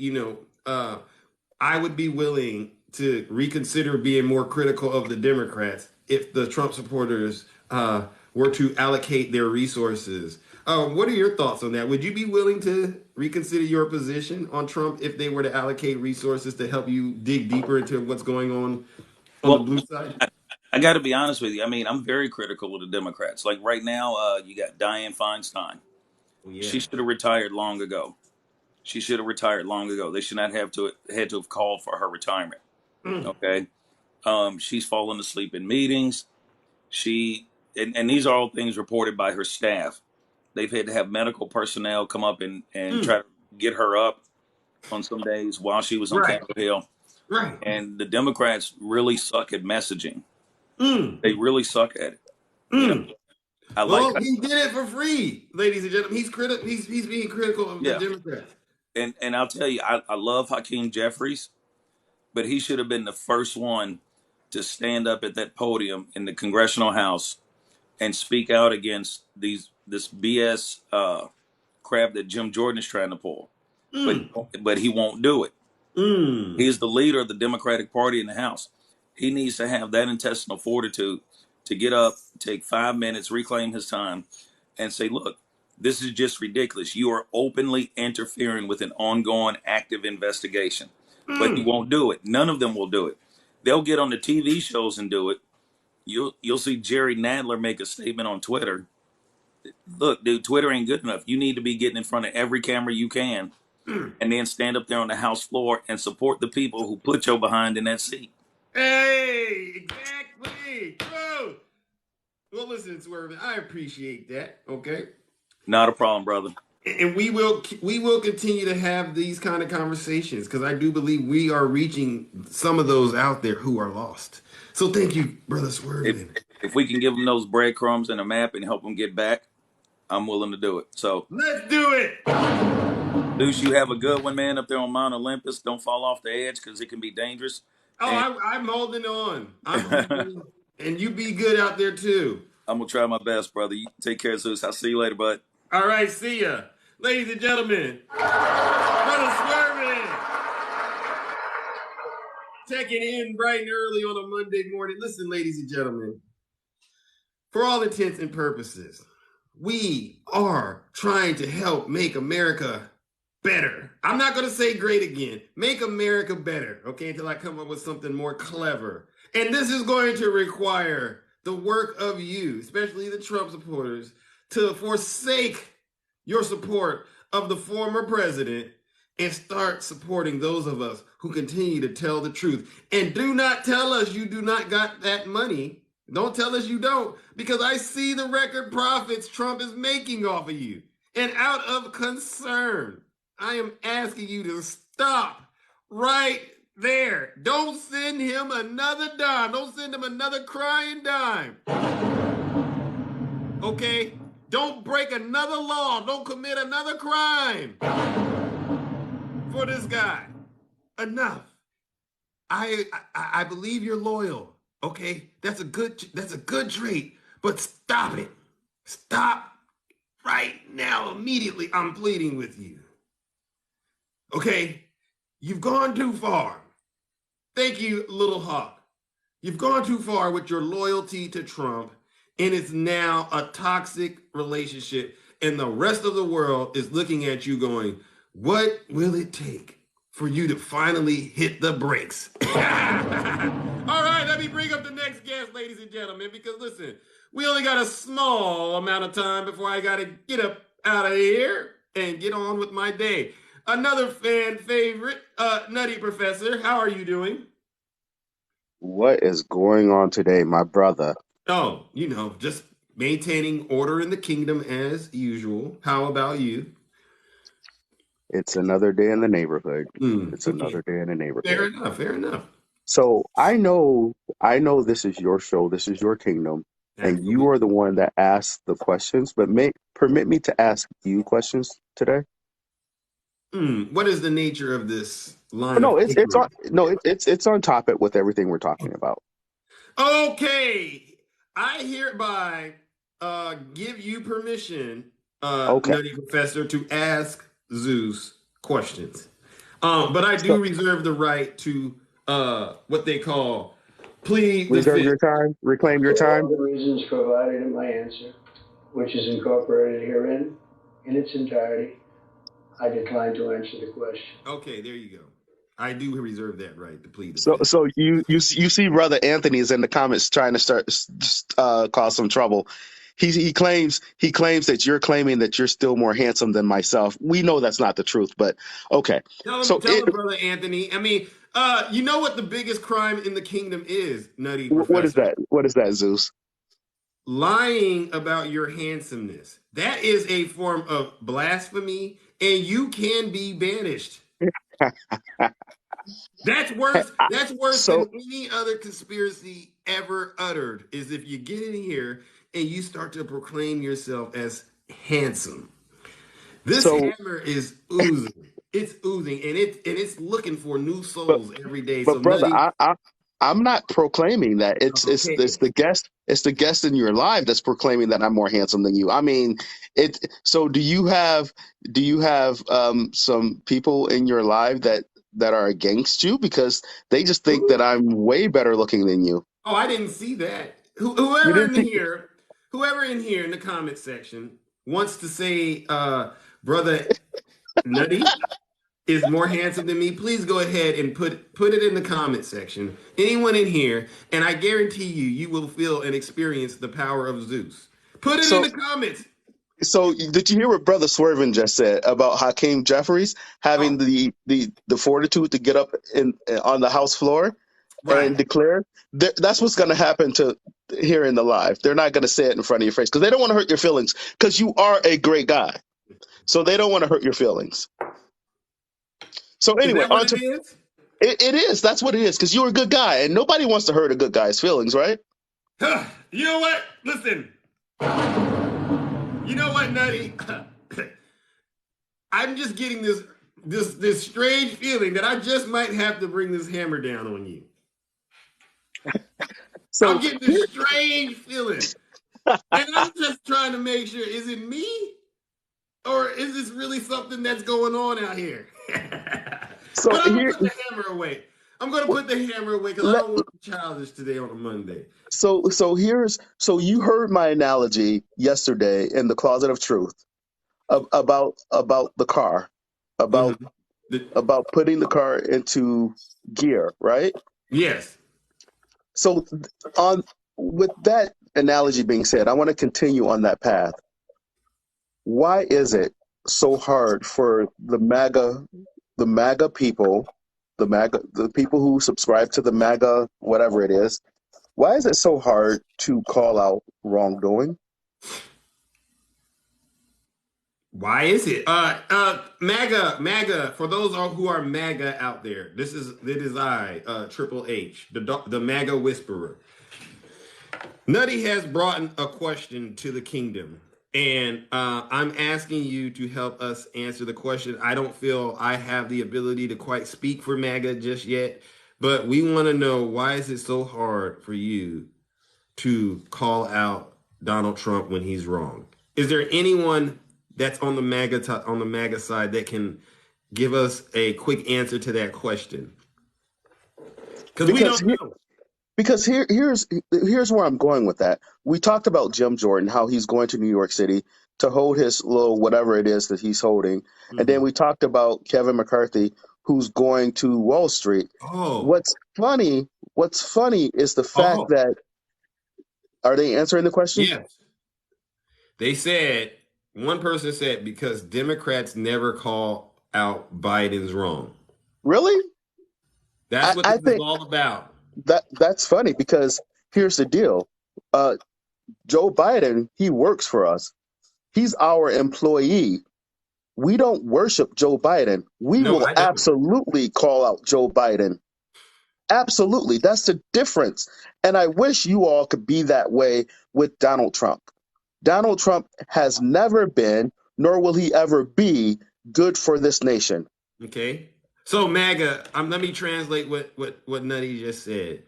I would be willing to reconsider being more critical of the Democrats if the Trump supporters were to allocate their resources. What are your thoughts on that? Would you be willing to reconsider your position on Trump if they were to allocate resources to help you dig deeper into what's going on the blue side? I got to be honest with you. I mean, I'm very critical of the Democrats. Like right now, you got Dianne Feinstein. Yeah. She should have retired long ago. They should not had to have called for her retirement. Okay. She's fallen asleep in meetings. And these are all things reported by her staff. They've had to have medical personnel come up and try to get her up on some days while she was on Capitol Hill. Right. And the Democrats really suck at messaging. They really suck at it. He did it for free, ladies and gentlemen. He's being critical of the Democrats. And I'll tell you, I love Hakeem Jeffries, but he should have been the first one to stand up at that podium in the Congressional House and speak out against this BS crap that Jim Jordan is trying to pull. But he won't do it. He's the leader of the Democratic Party in the House. He needs to have that intestinal fortitude to get up, take 5 minutes, reclaim his time, and say, look, this is just ridiculous. You are openly interfering with an ongoing active investigation. But he won't do it. None of them will do it. They'll get on the TV shows and do it. You'll see Jerry Nadler make a statement on Twitter. Look, dude, Twitter ain't good enough. You need to be getting in front of every camera you can, and then stand up there on the House floor and support the people who put your behind in that seat. Hey, exactly. True. Well, listen, Swerve, I appreciate that. Okay. Not a problem, brother. And we will continue to have these kind of conversations because I do believe we are reaching some of those out there who are lost. So thank you, Brother Swerve. If we can give them those breadcrumbs and a map and help them get back, I'm willing to do it. So let's do it. Zeus, you have a good one, man, up there on Mount Olympus. Don't fall off the edge because it can be dangerous. Oh, I'm holding on. And you be good out there too. I'm gonna try my best, brother. You take care, Zeus. I'll see you later, bud. All right, see ya. Ladies and gentlemen, Brother Swervin, checking in bright and early on a Monday morning. Listen, ladies and gentlemen, for all intents and purposes, we are trying to help make America better. I'm not going to say great again. Make America better, okay, until I come up with something more clever. And this is going to require the work of you, especially the Trump supporters, to forsake your support of the former president and start supporting those of us who continue to tell the truth. And do not tell us you do not got that money. Don't tell us you don't, because I see the record profits Trump is making off of you. And out of concern, I am asking you to stop right there. Don't send him another dime. Don't send him another crying dime. Okay? Don't break another law. Don't commit another crime for this guy. Enough. I believe you're loyal. Okay? That's a good trait. But stop it. Stop right now, immediately. I'm pleading with you. Okay? You've gone too far. Thank you, Little Hawk. You've gone too far with your loyalty to Trump, and it's now a toxic relationship, and the rest of the world is looking at you going, what will it take for you to finally hit the brakes? All right, let me bring up the next guest, ladies and gentlemen, because listen, we only got a small amount of time before I got to get up out of here and get on with my day. Another fan favorite, Nutty Professor, how are you doing? What is going on today, my brother? Oh, just maintaining order in the kingdom as usual. How about you? It's another day in the neighborhood. It's another day in the neighborhood. Fair enough. So I know this is your show, this is your kingdom, and you are the one that asks the questions, but permit me to ask you questions today. What is the nature of this line? It's on topic with everything we're talking about. Okay, I hereby give you permission, Nutty Professor, to ask Zeus questions. But I do reserve the right to what they call plead. Reserve your time, reclaim your time. For all the reasons provided in my answer, which is incorporated herein in its entirety, I decline to answer the question. Okay, there you go. I do reserve that right to plead. So you see, Brother Anthony is in the comments trying to cause some trouble. He claims that you're claiming that you're still more handsome than myself. We know that's not the truth, but okay. Tell him, Brother Anthony. I mean, you know what the biggest crime in the kingdom is, Nutty Professor? What is that? What is that, Zeus? Lying about your handsomeness. That is a form of blasphemy, and you can be banished. That's worse. That's worse than any other conspiracy ever uttered. Is if you get in here and you start to proclaim yourself as handsome. This hammer is oozing. It's oozing, and it's looking for new souls every day. But so brother, I'm not proclaiming that. It's the guest in your life that's proclaiming that I'm more handsome than you. I mean, so do you have some people in your life that are against you because they just think that I'm way better looking than you? Oh, I didn't see that. Whoever in here in the comment section wants to say Brother Nutty is more handsome than me, please go ahead and put it in the comment section. Anyone in here, and I guarantee you will feel and experience the power of Zeus. Put it in the comments. So did you hear what Brother Swervin just said about Hakeem Jeffries Oh, having the fortitude to get up on the House floor right. and declare? That's what's going to happen to here in the live. They're not going to say it in front of your face because they don't want to hurt your feelings because you are a great guy. So they don't want to hurt your feelings. So Is anyway, that what it is? it is. That's what it is because you're a good guy and nobody wants to hurt a good guy's feelings, right? You know what? Listen. You know what, Nutty? I'm just getting this strange feeling that I just might have to bring this hammer down on you. I'm So getting this strange feeling. And I'm just trying to make sure, is it me? Or is this really something that's going on out here? so But I'm going here to put the hammer away. I'm going to put the hammer away because I let don't want to be childish today on a Monday. so you heard my analogy yesterday in the Closet of Truth about the car, about Mhm. putting the car into gear, right? Yes. So on with that analogy being said, I want to continue on that path. Why is it so hard for the MAGA people, the people who subscribe to the MAGA whatever it is? Why is it so hard to call out wrongdoing? Why is it? MAGA. For those who are MAGA out there, it is I, Triple H, the MAGA whisperer. Nutty has brought a question to the kingdom, and I'm asking you to help us answer the question. I don't feel I have the ability to quite speak for MAGA just yet, but we want to know, why is it so hard for you to call out Donald Trump when he's wrong? Is there anyone that's on the MAGA side that can give us a quick answer to that question? Because we Because don't know. here's where I'm going with that. We talked about Jim Jordan, how he's going to New York City to hold his little whatever it is that he's holding, and then Mhm. we talked about Kevin McCarthy, who's going to Wall Street. Oh, What's funny? What's funny is the fact oh, that are they answering the question? yes. They said, one person said, because Democrats never call out Biden's wrong. Really? That's what I this is think all about. that's funny because here's the deal. Uh, Joe Biden, he works for us. He's our employee. We don't worship Joe Biden. We No, will I don't. absolutely call out Joe Biden. Absolutely. That's the difference. And I wish you all could be that way with Donald Trump. Donald Trump has never been, nor will he ever be, good for this nation. Okay. So MAGA, let me translate what Nutty just said.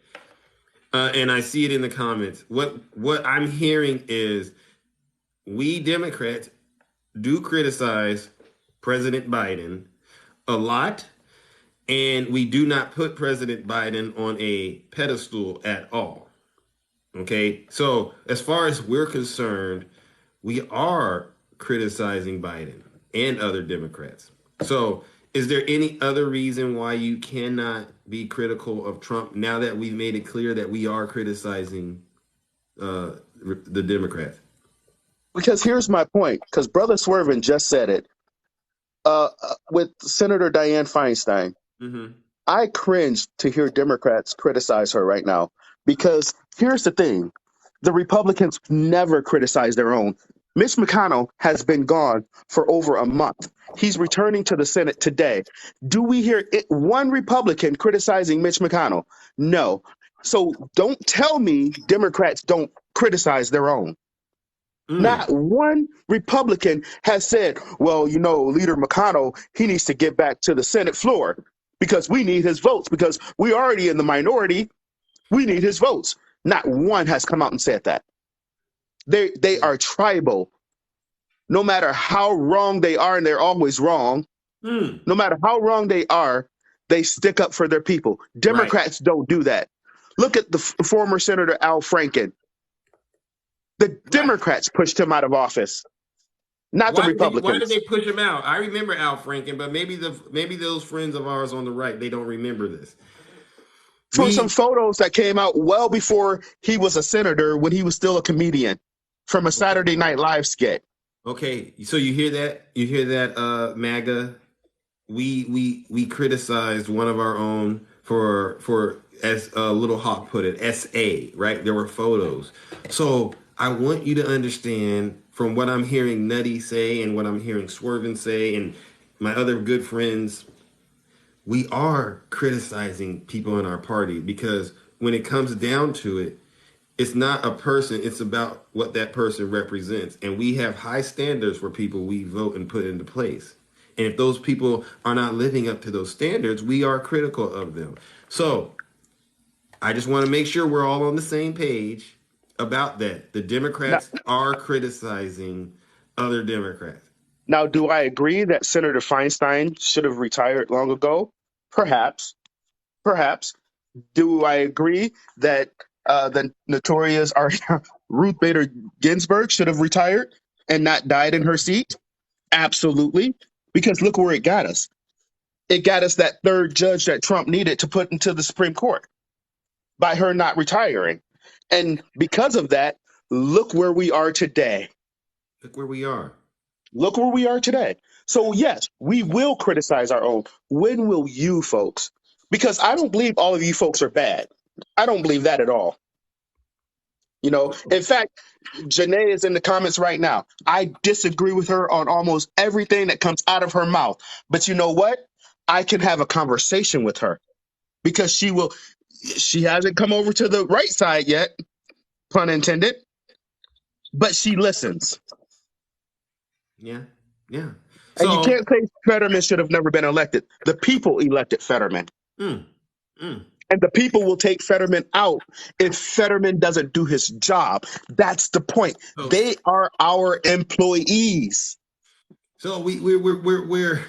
And I see it in the comments. What I'm hearing is, we Democrats do criticize President Biden a lot, and we do not put President Biden on a pedestal at all. Okay, so as far as we're concerned, we are criticizing Biden and other Democrats. So is there any other reason why you cannot be critical of Trump now that we've made it clear that we are criticizing the Democrats? Because here's my point, because Brother Swervin just said it with Senator Dianne Feinstein. Mm-hmm. I cringe to hear Democrats criticize her right now because here's the thing. The Republicans never criticize their own. Mitch McConnell has been gone for over a month. He's returning to the Senate today. Do we hear one Republican criticizing Mitch McConnell? No. So don't tell me Democrats don't criticize their own. Mm. Not one Republican has said, well, Leader McConnell, he needs to get back to the Senate floor because we need his votes because we're already in the minority. We need his votes. Not one has come out and said that. They are tribal. No matter how wrong they are, and they're always wrong, Mm. no matter how wrong they are, they stick up for their people. Right. Democrats don't do that. Look at the former Senator Al Franken. The Right. Democrats pushed him out of office, not the Why did Republicans. they push him out? I remember Al Franken, but maybe those friends of ours on the right, they don't remember this. For some We photos that came out well before he was a senator when he was still a comedian from a Okay. Saturday Night Live skit. Okay, so you hear that? You hear that, MAGA? We criticized one of our own for as Little Hawk put it, SA, right? There were photos. So I want you to understand from what I'm hearing Nutty say and what I'm hearing Swervin say and my other good friends, we are criticizing people in our party because when it comes down to it, it's not a person, it's about what that person represents. And we have high standards for people we vote and put into place. And if those people are not living up to those standards, we are critical of them. So I just want to make sure we're all on the same page about that. The Now, Democrats are criticizing other Democrats. now, do I agree that Senator Feinstein should have retired long ago? Perhaps, perhaps. Do I agree that the notorious Ruth Bader Ginsburg should have retired and not died in her seat? Absolutely. Because look where it got us. It got us that third judge that Trump needed to put into the Supreme Court by her not retiring. And because of that, look where we are today. Look where we are. Look where we are today. So, yes, we will criticize our own. When will you folks? Because I don't believe all of you folks are bad. I don't believe that at all. You know, in fact, Janae is in the comments right now. I disagree with her on almost everything that comes out of her mouth. But you know what? I can have a conversation with her because she hasn't come over to the right side yet, pun intended, but she listens. Yeah. Yeah. And you So, can't say Fetterman should have never been elected. The people elected Fetterman. mm, mm. And the people will take Fetterman out if Fetterman doesn't do his job. That's the point. So They are our employees. So we're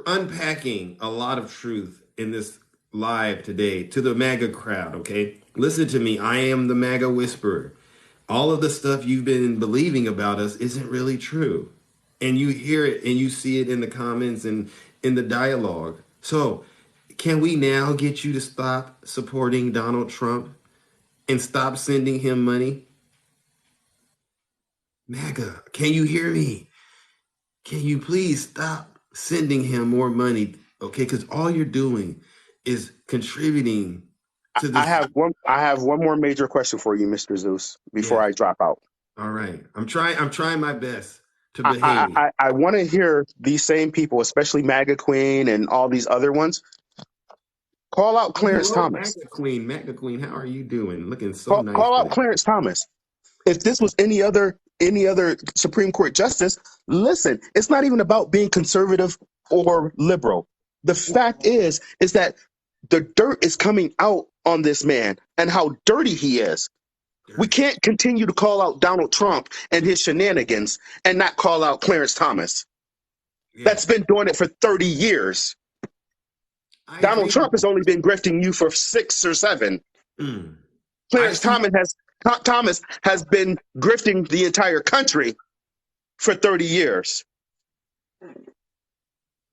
unpacking a lot of truth in this live today to the MAGA crowd. Okay, listen to me. I am the MAGA whisperer. All of the stuff you've been believing about us isn't really true, and you hear it and you see it in the comments and in the dialogue. So, can we now get you to stop supporting Donald Trump and stop sending him money? MAGA, can you hear me? Can you please stop sending him more money? Okay, because all you're doing is contributing to I this. have one. I have one more major question for you, Mr. Zeus, before Yes. I drop out. All right. I'm trying my best to behave. I want to hear these same people, especially MAGA Queen and all these other ones, call out Oh, Clarence hello, Thomas. Magna Queen. Magna Queen, how are you doing? Looking so nice Call out today. Clarence Thomas. If this was any other Supreme Court justice, listen, it's not even about being conservative or liberal. The fact is that the dirt is coming out on this man and how dirty he is. We can't continue to call out Donald Trump and his shenanigans and not call out Clarence Thomas. Yes, That's been doing it for 30 years. I Donald agree Trump with has only been grifting you for 6 or 7. you. I Clarence see. Thomas has been grifting the entire country for 30 years.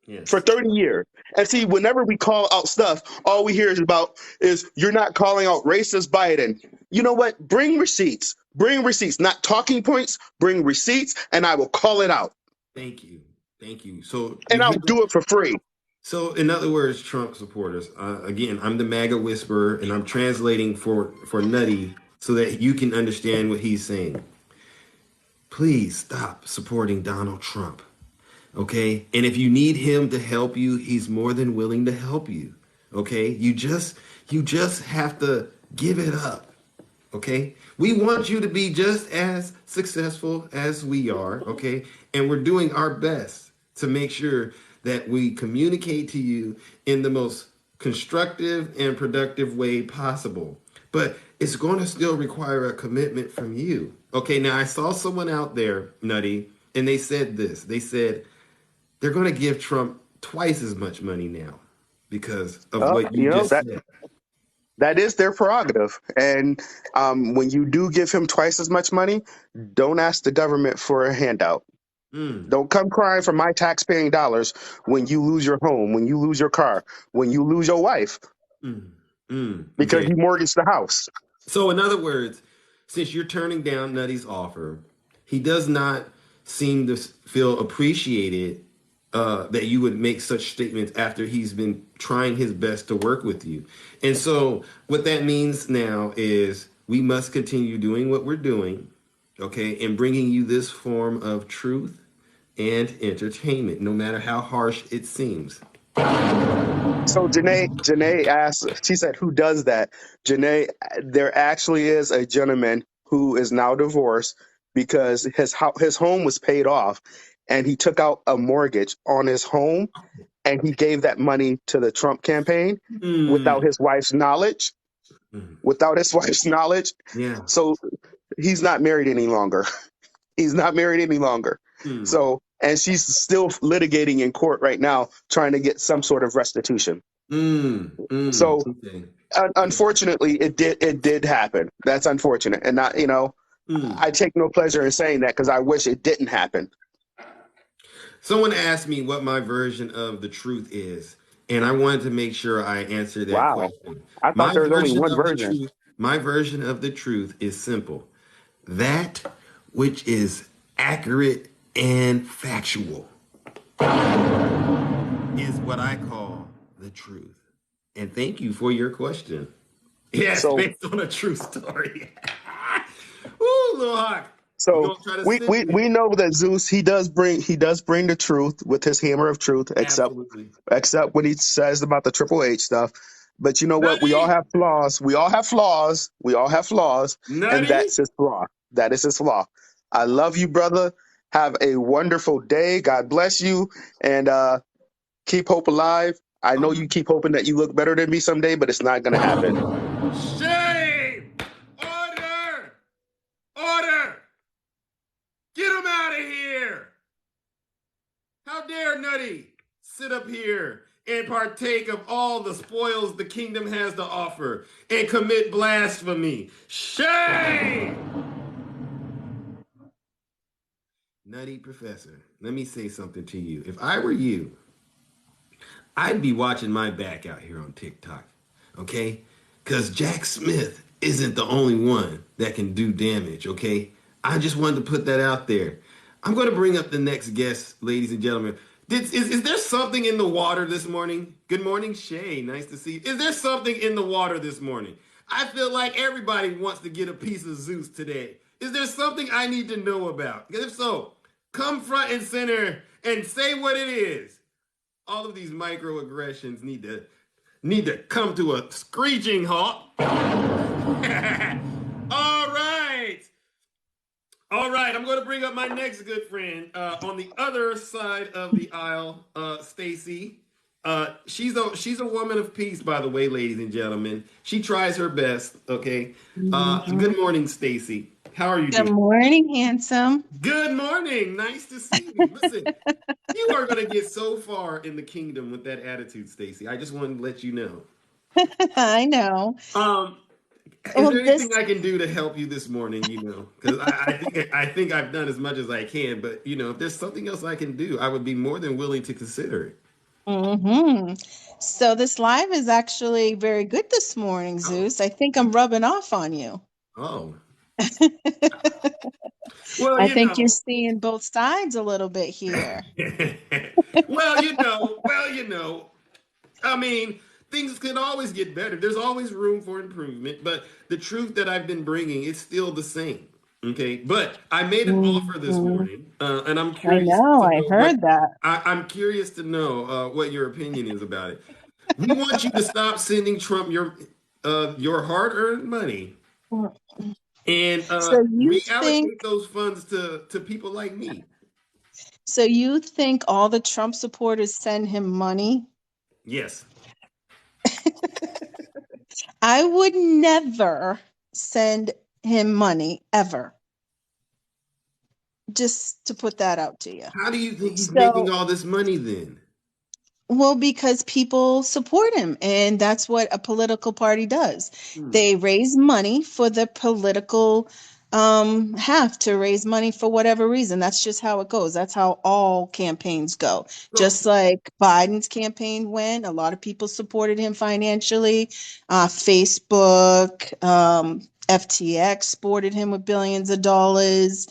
Yes. For 30 years. And see, whenever we call out stuff, all we hear is you're not calling out racist Biden. You know what? Bring receipts. Bring receipts, not talking points. Bring receipts, and I will call it out. Thank you. Thank you. So you And I'll hear do it for free. So, in other words, Trump supporters, again, I'm the MAGA whisperer, and I'm translating for Nutty so that you can understand what he's saying. Please stop supporting Donald Trump, okay? And if you need him to help you, he's more than willing to help you, okay? You just have to give it up, okay? We want you to be just as successful as we are, okay? And we're doing our best to make sure that we communicate to you in the most constructive and productive way possible. But it's going to still require a commitment from you. Okay, now I saw someone out there, Nutty, and they said this. They said they're going to give Trump twice as much money now because of what you just said. That is their prerogative. And when you do give him twice as much money, don't ask the government for a handout. Don't come crying for my taxpaying dollars when you lose your home, when you lose your car, when you lose your wife, because Okay. you mortgaged the house. So, in other words, since you're turning down Nutty's offer, he does not seem to feel appreciated that you would make such statements after he's been trying his best to work with you. And so, what that means now is we must continue doing what we're doing, okay, and bringing you this form of truth and entertainment, no matter how harsh it seems. So Janae asked, she said, who does that? Janae, there actually is a gentleman who is now divorced because his home was paid off and he took out a mortgage on his home and he gave that money to the Trump campaign without Mm. his wife's knowledge, Mm. without his wife's knowledge. Yeah. So he's not married any longer. He's not married any longer. Mm. So, and she's still litigating in court right now, trying to get some sort of restitution. Mm. Mm. So, Okay. unfortunately, it did happen. That's unfortunate, and not Mm. I take no pleasure in saying that because I wish it didn't happen. Someone asked me what my version of the truth is, and I wanted to make sure I answered that Wow, question. I thought My there was only version one of the version. truth, my version of the truth is simple. That which is accurate and factual is what I call the truth. And thank you for your question. Yes, So, based on a true story. Ooh, little Hawk. You so gonna try to we, send we me? we know that Zeus he does bring the truth with his hammer of truth, Absolutely. except when he says about the Triple H stuff. But you know what? We all Nutty! have flaws. We all have flaws. We all have flaws, and Nutty! that's his flaw. That is his flaw. I love you, brother. Have a wonderful day. God bless you, and keep hope alive. I know you keep hoping that you look better than me someday, but it's not going to happen. Shame! Order! Order! Get him out of here! How dare Nutty sit up here and partake of all the spoils the kingdom has to offer and commit blasphemy? Shame! Nutty Professor, let me say something to you. If I were you, I'd be watching my back out here on TikTok, okay? Because Jack Smith isn't the only one that can do damage, okay? I just wanted to put that out there. I'm going to bring up the next guest, ladies and gentlemen. Is there something in the water this morning? Good morning, Shay. Nice to see you. Is there something in the water this morning? I feel like everybody wants to get a piece of Zeus today. Is there something I need to know about? If so, come front and center and say what it is. All of these microaggressions need to come to a screeching halt. All right. I'm going to bring up my next good friend on the other side of the aisle, Stacy. She's a woman of peace, by the way, ladies and gentlemen. She tries her best. Okay. Good morning, Stacy. How are you Good doing? morning, handsome. Good morning. Nice to see you. Listen, you are going to get so far in the kingdom with that attitude, Stacy. I just wanted to let you know. I know. Is Well, there anything I can do to help you this morning? Because I think I've done as much as I can. But if there's something else I can do, I would be more than willing to consider it. So this live is actually very good this morning, Oh, Zeus. I think I'm rubbing off on you. oh. Well, I think you're seeing both sides a little bit here. well, I mean, things can always get better. There's always room for improvement, but the truth that I've been bringing is still the same. Okay, but I made an offer this Mhm. morning, and I'm I curious know. to I know heard that. I'm curious to know what your opinion is about it. We want you to stop sending Trump your hard-earned money and So you think reallocate those funds to people like me. so you think all the Trump supporters send him money? Yes. I would never send him money ever. Just to put that out to you. How do you think he's making So, all this money then? well, because people support him, and that's what a political party does. Hmm. They raise money for the political have to raise money for whatever reason. That's just how it goes. That's how all campaigns go. So, Just like Biden's campaign went, a lot of people supported him financially. Facebook, FTX supported him with billions of dollars.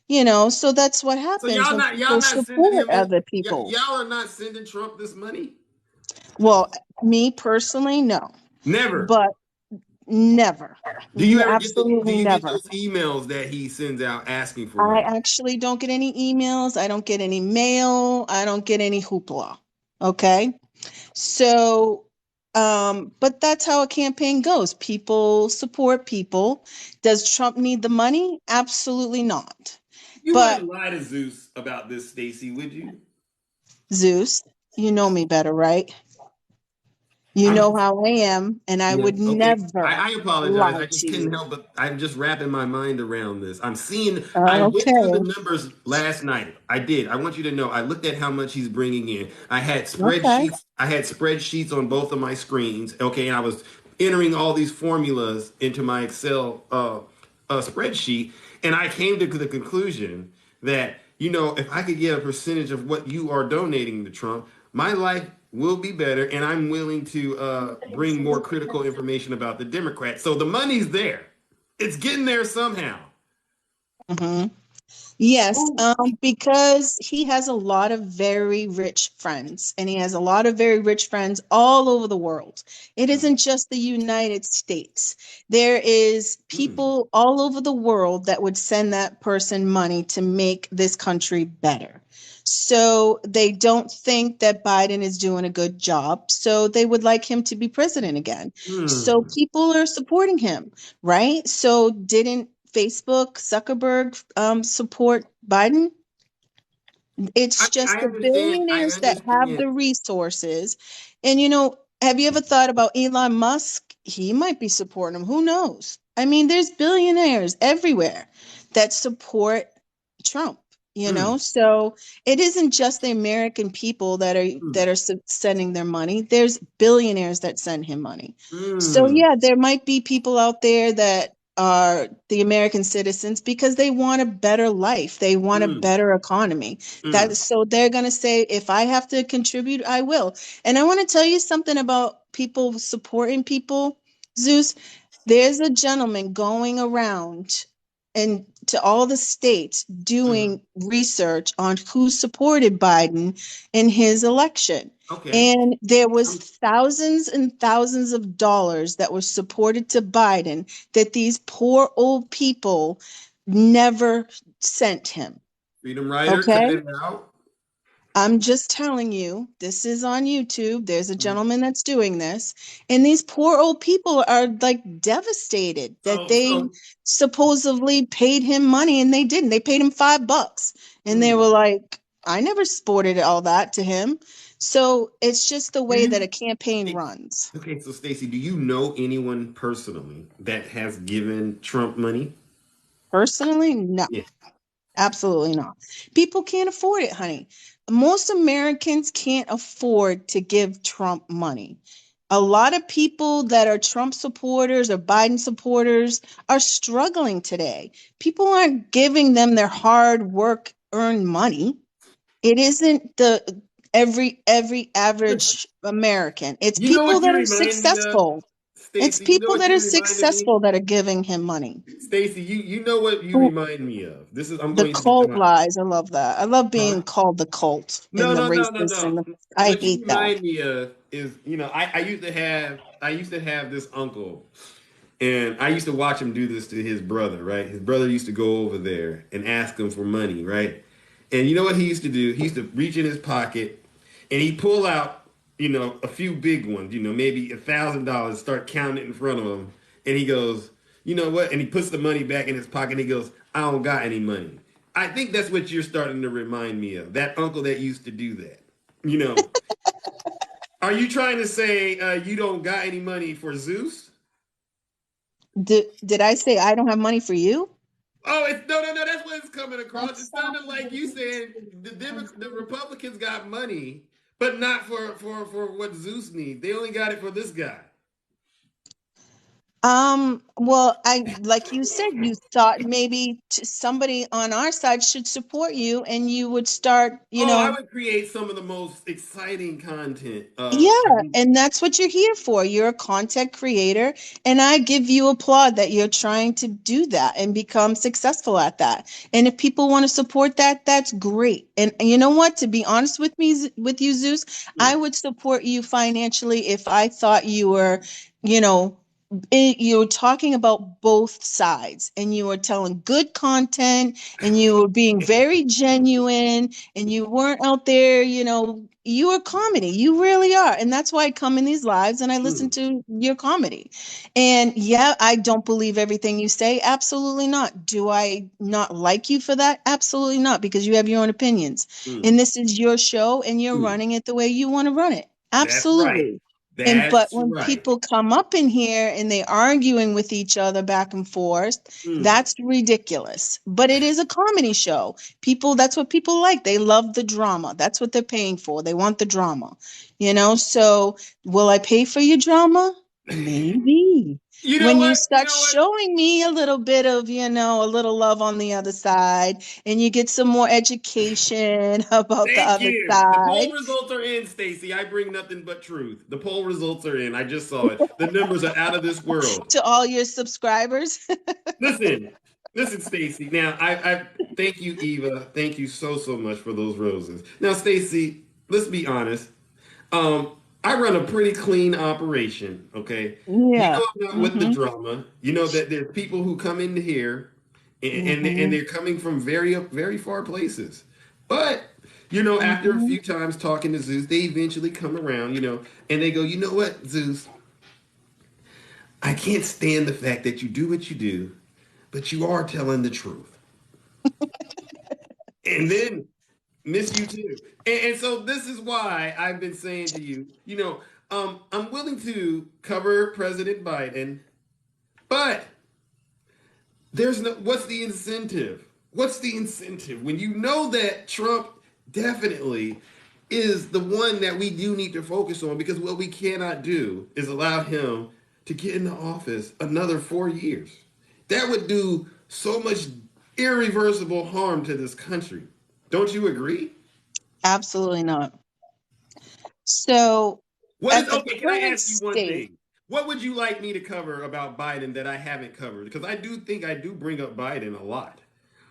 So that's what So happens y'all when not people y'all not sending support him this. other people. Y'all are not sending Trump this money. Well, me personally, no, Never. but never, Do you ever get do absolutely you get never. those emails that he sends out asking for I money? actually don't get any emails. I don't get any mail. I don't get any hoopla. Okay. So, but that's how a campaign goes. People support people. Does Trump need the money? Absolutely not. You But wouldn't lie to Zeus about this, Stacy, would you? Zeus, you know me better, right? You I'm know how I am, and I Yeah, would okay. never I apologize. lie I just to couldn't you. help but I'm just wrapping my mind around this. I went through the Okay. numbers last night. I did. I want you to know I looked at how much he's bringing in. Okay. I had spreadsheets on both of my screens. Okay, and I was entering all these formulas into my Excel spreadsheet, and I came to the conclusion that if I could get a percentage of what you are donating to Trump, my life will be better, and I'm willing to bring more critical information about the Democrats. So the money's there. It's getting there somehow. hmm Yes, Ooh. because he has a lot of very rich friends, and he has a lot of very rich friends all over the world. It isn't just the United States. There is Mm, people all over the world that would send that person money to make this country better. So they don't think that Biden is doing a good job. So they would like him to be president again. So mm. people are supporting him, right? So didn't Facebook, Zuckerberg support Biden? It's just I the understand. I billionaires that have understand. the resources. And have you ever thought about Elon Musk? He might be supporting him. Who knows? I mean, there's billionaires everywhere that support Trump, Mm, So it isn't just the American people that are mm, that are sending their money. There's billionaires that send him money. So mm, yeah, there might be people out there that are the American citizens because they want a better life. They want a mm, better economy. mm. So they're going to say, if I have to contribute, I will. And I want to tell you something about people supporting people, Zeus. There's a gentleman going around and to all the states Mhm. doing research on who supported Biden in his election. Okay. And there was Um, thousands and thousands of dollars that were supported to Biden that these poor old people never sent him. Freedom Rider, cut Okay. it out. I'm just telling you, this is on YouTube. There's a Mm. gentleman that's doing this. And these poor old people are like devastated that So, they so, supposedly paid him money and they didn't. They paid him $5. And they mm. were like, I never sported all that to him. So it's just the Do way that a you? campaign runs. Okay, so Stacey, do you know anyone personally that has given Trump money? Personally, no. Yeah. Absolutely not. People can't afford it, honey. Most Americans can't afford to give Trump money. A lot of people that are Trump supporters or Biden supporters are struggling today. People aren't giving them their hard work earned money. It isn't the every average American. It's You know people what that you are remind me of, successful. It's Stacey? You know people what that you are reminded me? successful that are giving him money. Stacey, you know what you Who remind me of. This is I'm The going to get cult my lies. I love that. I love huh? being called the cult No, and the no, no, no, racist no. and I What you hate that. remind me of is, I used to have this uncle, and I used to watch him do this to his brother, right? His brother used to go over there and ask him for money, right? And you know what he used to do? He used to reach in his pocket and he'd pull out, a few big ones, maybe $1,000, start counting it in front of him. And he goes, you know what? And he puts the money back in his pocket and he goes, I don't got any money. I think that's what you're starting to remind me of. That uncle that used to do that. You know, are you trying to say you don't got any money for Zeus? Did I say I don't have money for you? Oh, it's no, no, no. That's what it's coming across. It sounded like you saying the Republicans got money, but not for what Zeus needs. They only got it for this guy. Well, like you said, you thought maybe somebody on our side should support you, and you would start, Oh, I would create some of the most exciting content. yeah, and that's what you're here for. You're a content creator, and I give you applaud that you're trying to do that and become successful at that. And if people want to support that, that's great. And you know what? To be honest with with you, Zeus, I would support you financially if I thought you were, you know, you were talking about both sides, and you were telling good content, and you were being very genuine, and you weren't out there, you are comedy. You really are. And that's why I come in these lives and I listen Mm, to your comedy. And yeah, I don't believe everything you say. Absolutely not. Do I not like you for that? Absolutely not, because you have your own opinions. mm, And this is your show, and you're mm. running it the way you want to run it. That's right. Absolutely. But That's when right. people come up in here and they arguing with each other back and forth, Mm. that's ridiculous. But it is a comedy show. People, that's what people like. They love the drama. That's what they're paying for. They want the drama. So will I pay for your drama? Maybe. You know When you what? You start know what? showing me a little bit of, a little love on the other side, and you get some more education about the Thank other you. The side, poll results are in, Stacy. I bring nothing but truth. The poll results are in. I just saw it. The numbers are out of this world. to all your subscribers. Listen, listen, Stacy. Now, I thank you, Eva. Thank you so much for those roses. Now, Stacy, let's be honest. I run a pretty clean operation. Okay, you Yeah. know I'm not with the Mm-hmm. drama. You know that there's people who come into here, and Mm-hmm. they're coming from very far places. But after a Mm-hmm. few times talking to Zeus, they eventually come around. And they go, you know what, Zeus, I can't stand the fact that you do what you do, but you are telling the truth. And then miss you too. And so this is why I've been saying to you, I'm willing to cover President Biden, but what's the incentive? What's the incentive when you know that Trump definitely is the one that we do need to focus on, because what we cannot do is allow him to get into office another 4 years. That would do so much irreversible harm to this country. Don't you agree? Absolutely not. So, at the Okay, can I current ask you one state, thing? What would you like me to cover about Biden that I haven't covered? Because I do think I do bring up Biden a lot.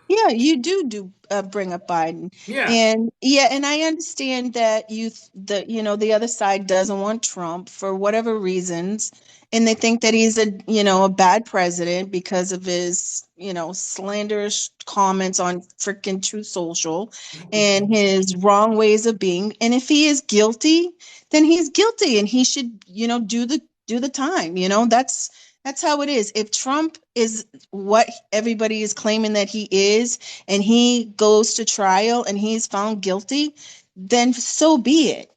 yeah, you do bring up Biden, Yeah. and yeah, and I understand that the other side doesn't want Trump for whatever reasons, and they think that he's a bad president because of his slanderous comments on freaking Truth Social and his wrong ways of being. And if he is guilty, then he's guilty, and he should do the time. That's how it is. If Trump is what everybody is claiming that he is, and he goes to trial and he's found guilty, then so be it.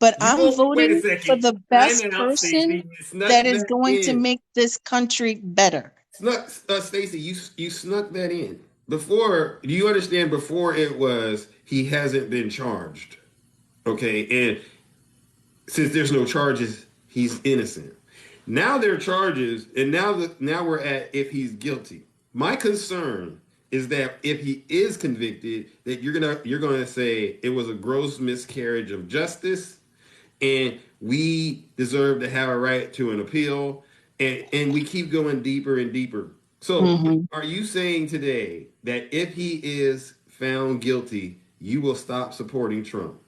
But I'm Wait a voting for second. the Time best out, person Stacey. You snuck that is that going to in. make this country better. Stacey, you snuck that in. Before, do you understand? Before it was he hasn't been charged. Okay, and since there's no charges, he's innocent. Now there are charges, and now we're at if he's guilty. My concern is that if he is convicted, that you're gonna say it was a gross miscarriage of justice, and we deserve to have a right to an appeal, and we keep going deeper and deeper. So, Hmm. are you saying today that if he is found guilty, you will stop supporting Trump?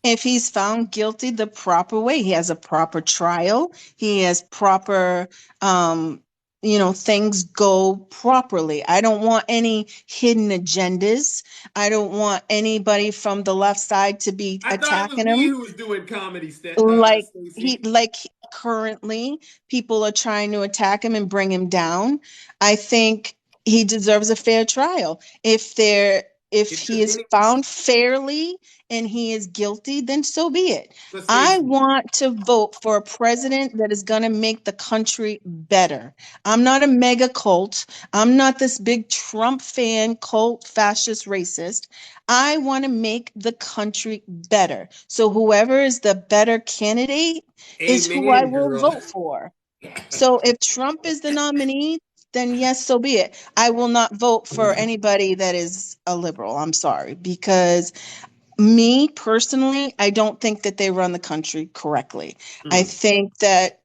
If he's found guilty the proper way, he has a proper trial, he has proper, things go properly. I don't want any hidden agendas. I don't want anybody from the left side to be I thought it was attacking me him who was doing comedy, like Stacey. currently people are trying to attack him and bring him down. I think he deserves a fair trial. If If he there's is any, found fairly and he is guilty, then so be it. but I Stacey, want to vote for a president that is going to make the country better. I'm not a mega cult. I'm not this big Trump fan, cult, fascist, racist. I want to make the country better. So whoever is the better candidate is who I amen, will girl. vote for. So if Trump is the nominee, then yes, so be it. I will not vote for anybody that is a liberal. I'm sorry, because me personally, I don't think that they run the country correctly. I think that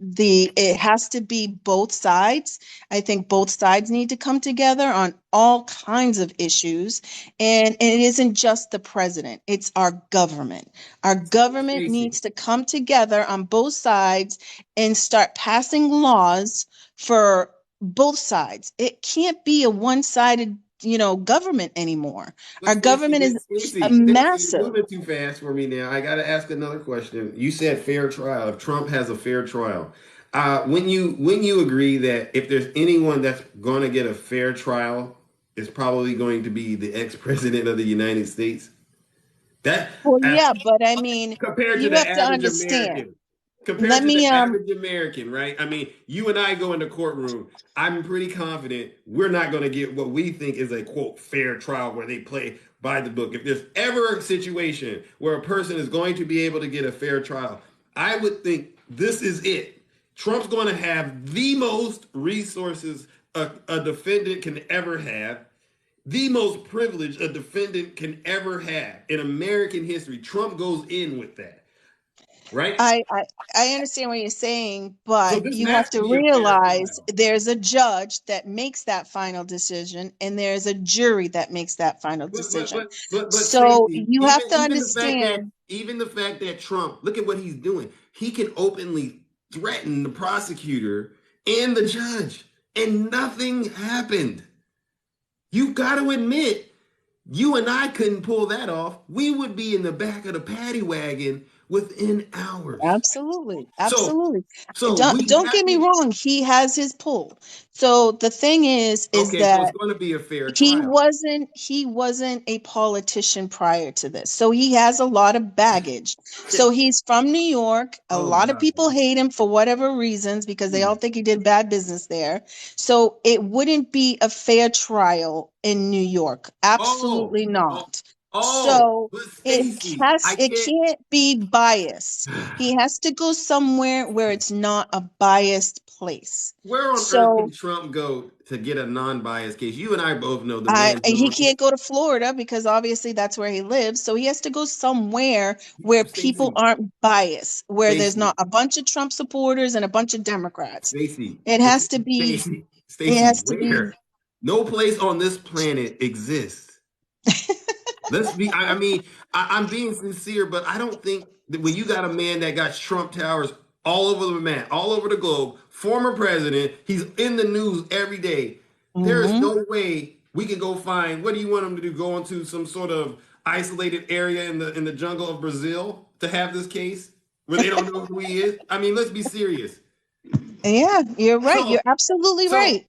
it has to be both sides. I think both sides need to come together on all kinds of issues. And it isn't just the president, it's our government. Our government Stacey, needs to come together on both sides and start passing laws for both sides. It can't be a one-sided, government anymore. but Our Stacey, government is Stacey, you're massive. moving too fast for me now. I got to ask another question. You said fair trial. If Trump has a fair trial, when you agree that if there's anyone that's going to get a fair trial, it's probably going to be the ex-president of the United States. That Well, uh, yeah, but I mean, compared to you the have to average understand. American. Compared Let to me the average American, right? I mean, you and I go in the courtroom. I'm pretty confident we're not going to get what we think is a quote fair trial where they play by the book. If there's ever a situation where a person is going to be able to get a fair trial, I would think this is it. Trump's going to have the most resources a defendant can ever have, the most privilege a defendant can ever have in American history. Trump goes in with that, right? I understand what you're saying, So but this you have has to to be a fair realize trial. there's a judge that makes that final decision and there's a jury that makes that final decision. But So Stacey, you have to that understand. even the fact that Trump, look at what he's doing. He can openly threaten the prosecutor and the judge, and nothing happened. You got to admit, you and I couldn't pull that off. We would be in the back of the paddy wagon within hours. Absolutely, So, absolutely. so we Don't have get me to. wrong, he has his pull. So the thing is Okay, so it's that going to be a fair he trial. wasn't a politician prior to this, so he has a lot of baggage. So he's from New York. A Oh lot of God. people hate him for whatever reasons because they Hmm. all think he did bad business there. So it wouldn't be a fair trial in New York, Oh, absolutely oh, not. oh, So but Stacy, I it can't. can't be biased. He has to go somewhere where it's not a biased place. Where on earth So can Trump go to get a non-biased case? You and I both know the man he doing can't go to Florida because obviously that's where he lives. So he has to go somewhere where people Stacy, aren't biased, where there's Stacy, not a bunch of Trump supporters and a bunch of Democrats. Stacy, It has to be, Stacy, it Stacy, has to be, where? No place on this planet exists. Let's be, I mean, I'm being sincere, but I don't think that when you got a man that got Trump towers all over the map, all over the globe, former president, he's in the news every day. There is Mhm. no way we can go find, what do you want him to do? Go into some sort of isolated area in the jungle of Brazil to have this case where they don't know who he is? I mean, let's be serious. Yeah, you're right. You're So, absolutely so, right.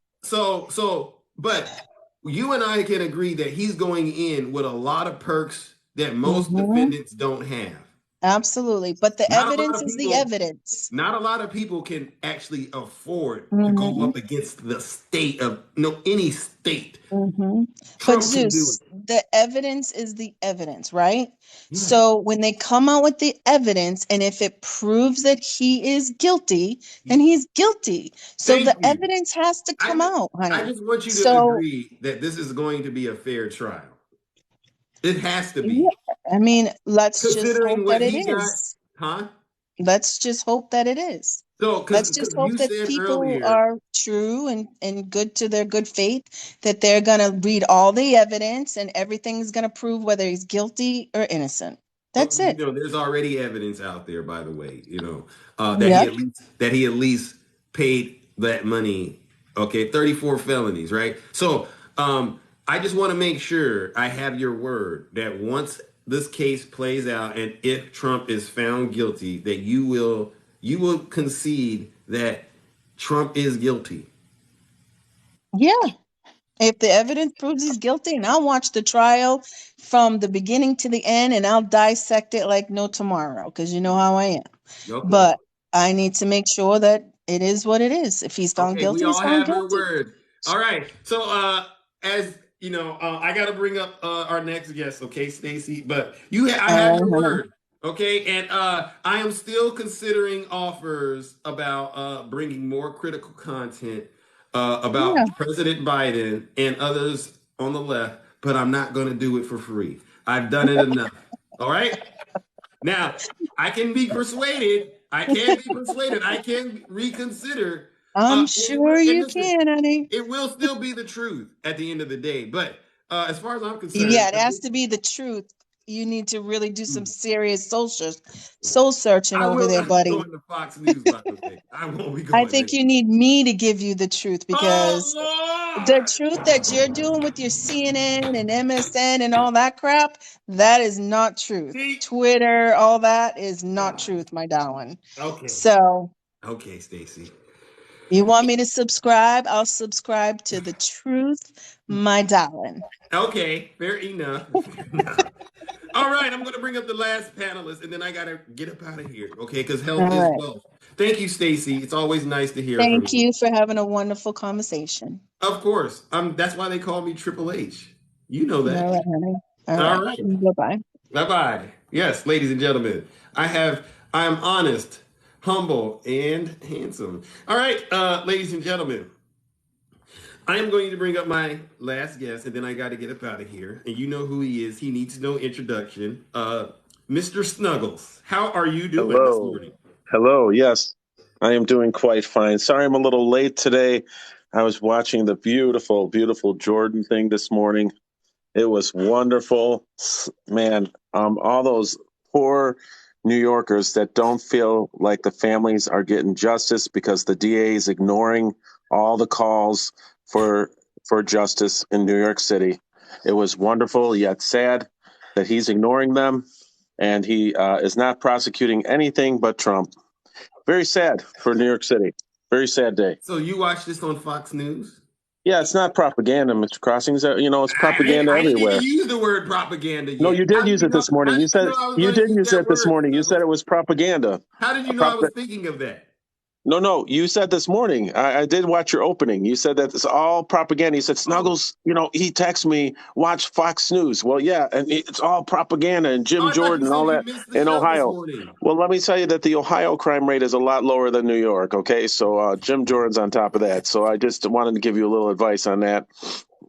but you and I can agree that he's going in with a lot of perks that most Mhm. defendants don't have. Absolutely. But the Not a lot evidence of is the people, evidence. not a lot of people can actually afford to go Mhm. up against the state of no any state. Hmm. But Trump can do Zeus, it. the evidence is the evidence, right? Yeah. So when they come out with the evidence, and if it proves that he is guilty, then he's guilty. So the Thank you. evidence has to I come just, out, I honey. just want you to So agree that this is going to be a fair trial. It has to yeah, be. I mean, let's just Considering hope that what it he got, is. huh? Let's just hope that it is. So, Let's because just hope you that said people earlier, are true and good to their good faith, that they're going to read all the evidence and everything's going to prove whether he's guilty or innocent. oh, That's it. there's already evidence out there, by the way, Yep. that he at least paid that money. Okay, 34 felonies, right? So, I just want to make sure I have your word that once this case plays out, and if Trump is found guilty, that you will concede that Trump is guilty. Yeah. If the evidence proves he's guilty, and I'll watch the trial from the beginning to the end and I'll dissect it like no tomorrow because you know how I am. Okay. But I need to make sure that it is what it is. If he's found Okay, we guilty, he's all found have your guilty. word. All right. So, as you know, I got to bring up our next guest. Okay, Stacy. But I have your Honey. word. Okay, and I am still considering offers about bringing more critical content Yeah. about President Biden and others on the left, but I'm not going to do it for free. I've done it enough. All right? Now, I can be persuaded. I can be persuaded. I can reconsider. I'm And, sure and you listen, can, honey. it will still be the truth at the end of the day. But as far as I'm concerned, Yeah, it has to be the truth. You need to really do some serious soul searching I over will there, not be buddy. going to Fox News, by the way. I won't be I going there. think you need me to give you the truth because Oh, the Lord! truth that you're doing with your CNN and MSN and all that crap, that is not truth. See? Twitter, all that is not Ah, truth, my darling. okay. So Okay, Stacy. you want me to subscribe? I'll subscribe to the truth, my darling. Okay, fair enough. Fair enough. All right, I'm going to bring up the last panelist, and then I got to get up out of here, okay? Because All health is right. wealth. Thank you, Stacy. It's always nice to hear from Thank you. you for having a wonderful conversation. Of course. That's why they call me Triple H. You know All that. right, honey. All All right. right. Bye-bye. Bye-bye. Yes, ladies and gentlemen, I am honest, humble, and handsome. All right, ladies and gentlemen, I am going to bring up my last guest, and then I got to get up out of here. And you know who he is. He needs no introduction. Mr. Snuggles, how are you doing this Hello. morning? Hello. Yes, I am doing quite fine. Sorry I'm a little late today. I was watching the beautiful, beautiful Jordan thing this morning. It was wonderful. Man, all those poor New Yorkers that don't feel like the families are getting justice because the DA is ignoring all the calls for justice in New York City. It was wonderful yet sad that he's ignoring them and he is not prosecuting anything but Trump. Very sad for New York City. Very sad day. So you watched this on Fox News? Yeah, it's not propaganda, Mr. Crossings. It's propaganda I didn't even everywhere. use the word propaganda No, yet. you did use it this morning. How You did you said know I was you going to did use use that it this word, morning. You said Snuggles? it was propaganda. How did you know I was thinking of that? No, you said this morning. I did watch your opening. You said that it's all propaganda. You said Oh, Snuggles, he texted me, watch Fox News. Well, yeah, and it's all propaganda and Jim I thought you Jordan and all said you that missed the in show this Ohio. morning. Well, let me tell you that the Ohio crime rate is a lot lower than New York. Okay, so Jim Jordan's on top of that. So I just wanted to give you a little advice on that.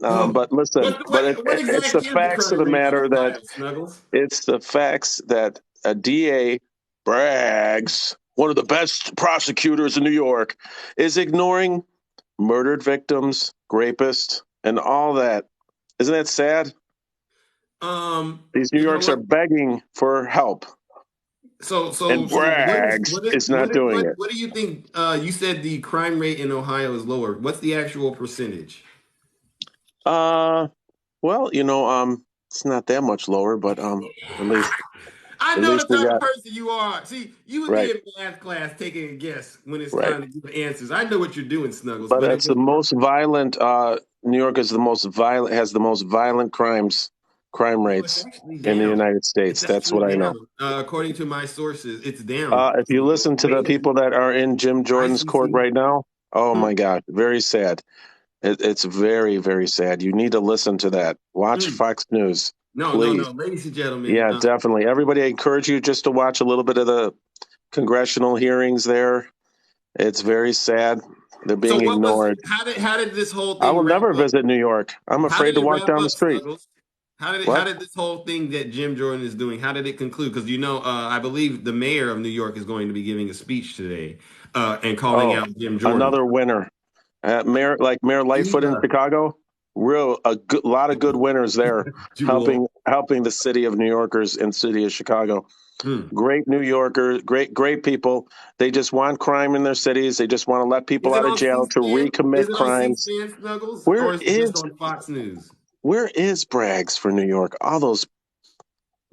Oh, But listen, what it's the exactly is the facts of crime the rate in matter that Ohio, Snuggles? it's the facts that a DA brags, one of the best prosecutors in New York, is ignoring murdered victims, rapists, and all that. Isn't that sad? These New You know Yorks are what? begging for help, and So Brags is not doing it. what do you think? You said the crime rate in Ohio is lower. What's the actual percentage? Uh, well, it's not that much lower, but at least I at know the least we type of got person you are. See, you would be right, in math class taking a guess when it's right. time to give answers. I know what you're doing, Snuggles, But but it's the most violent. New York is the most violent, has the most violent crime it's rates actually in the down. United It's States. That's actually what I know. down. According to my sources, it's down. If you So listen to the maybe people that are in Jim Jordan's court ICC. right now, oh Hmm. my God, very sad. It's very, very sad. You need to listen to that. Watch Hmm. Fox News, No. please. Ladies and gentlemen, Yeah, definitely. Everybody, I encourage you just to watch a little bit of the congressional hearings there. It's very sad. They're so being what was ignored. how did this whole I thing will wrap never up? visit New York. I'm How afraid did to it walk wrap down the up, street. Snuggles? How What? did this whole thing that Jim Jordan is doing? How did it conclude? Because I believe the mayor of New York is going to be giving a speech today, and calling Oh, out Jim Jordan. another winner. Mayor Lightfoot in Yeah. Chicago. Lot of good winners there, Jewel. helping the city of New Yorkers and city of Chicago. Hmm. Great New Yorkers, great people. They just want crime in their cities. They just want to let people Is it out of on jail to C-SPAN? recommit Is it on crimes. C-SPAN, Snuggles, Where or is it just is on Fox News? where is Braggs for New York? All those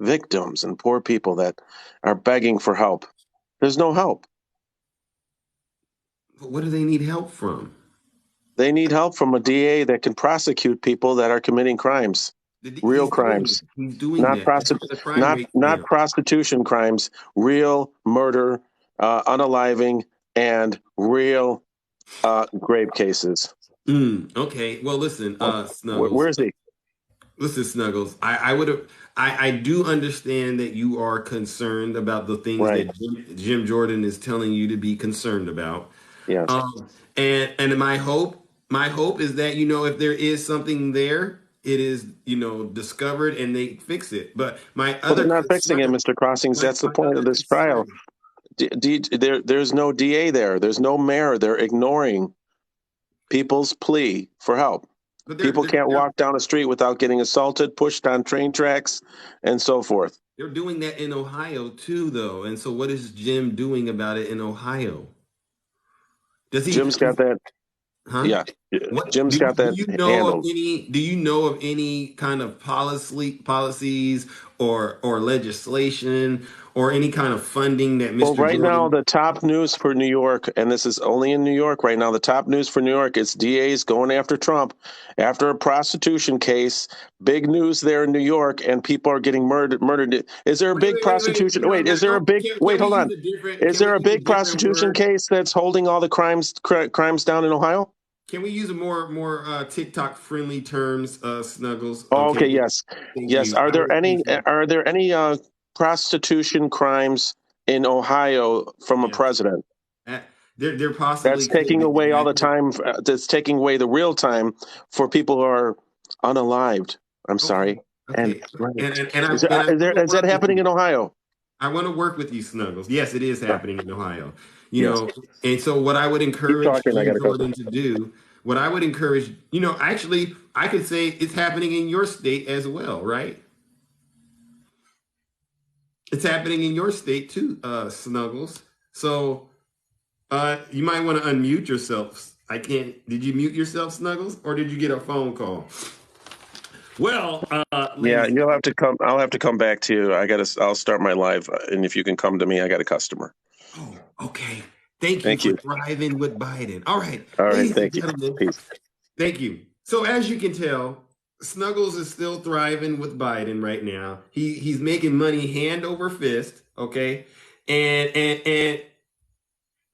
victims and poor people that are begging for help. There's no help. What do they need help from? They need help from a DA that can prosecute people that are committing crimes, real He's doing crimes, that. He's doing not that. That's why the crime rate's not down. prostitution crimes, real murder, unaliving, and real grave cases. Okay. Well, listen, Where Snuggles. is he? Listen, Snuggles. I do understand that you are concerned about the things Right. that Jim Jordan is telling you to be concerned about. Yes. And my hope is that, if there is something there, it is, discovered and they fix it. But my Well, they're other not fixing it, concern, Mr. Crossings. That's the my point of other this trial. concern, There's no DA there. There's no mayor. They're ignoring people's plea for help. but People can't walk down a street without getting assaulted, pushed on train tracks, and so forth. they're doing that in Ohio too, though. And so what is Jim doing about it in Ohio? Does he, Jim's got that. huh? Yeah. What Jim's got do that you know of handled. any? Do you know of any kind of policies or legislation or any kind of funding that Well, Mr. right now, Jordan? the top news for New York, and this is only in New York right now, the top news for New York is DAs going after Trump after a prostitution case. Big news there in New York, and people are getting murdered. Is there a Wait, big wait, wait, wait. prostitution? Wait, is there a No, big? can Wait, we hold use on. a different? Is Can we there a use a big different prostitution word? case that's holding all the crimes down in Ohio? Can we use a more TikTok friendly terms, Snuggles? Oh, okay, Okay, yes, thank yes. you. I would appreciate. Are there any prostitution crimes in Ohio from a Yes, president? there possibly That's could taking be, away and all I the think. time. That's taking away the real time for people who are unalived. I'm Okay, sorry. And okay, right. and I want to Is that work with happening you. in Ohio? I want to work with you, Snuggles. Yes, it is Yeah. happening in Ohio. Yes. And so what I would Keep encourage talking. I got Jim to go. Jordan to do, what I would encourage, actually, I could say it's happening in your state as well, right? It's happening in your state too, Snuggles. So you might want to unmute yourself. I can't. Did you mute yourself, Snuggles, or did you get a phone call? Well, Yeah, ladies. you'll have to come. I'll have to come back to you. I'll start my live, and if you can come to me, I got a customer. Oh, okay. Thank you Thank for you. thriving with Biden. All right, All right. ladies and Thank you. gentlemen, Peace. thank you. So as you can tell, Snuggles is still thriving with Biden right now. He's making money hand over fist, okay? And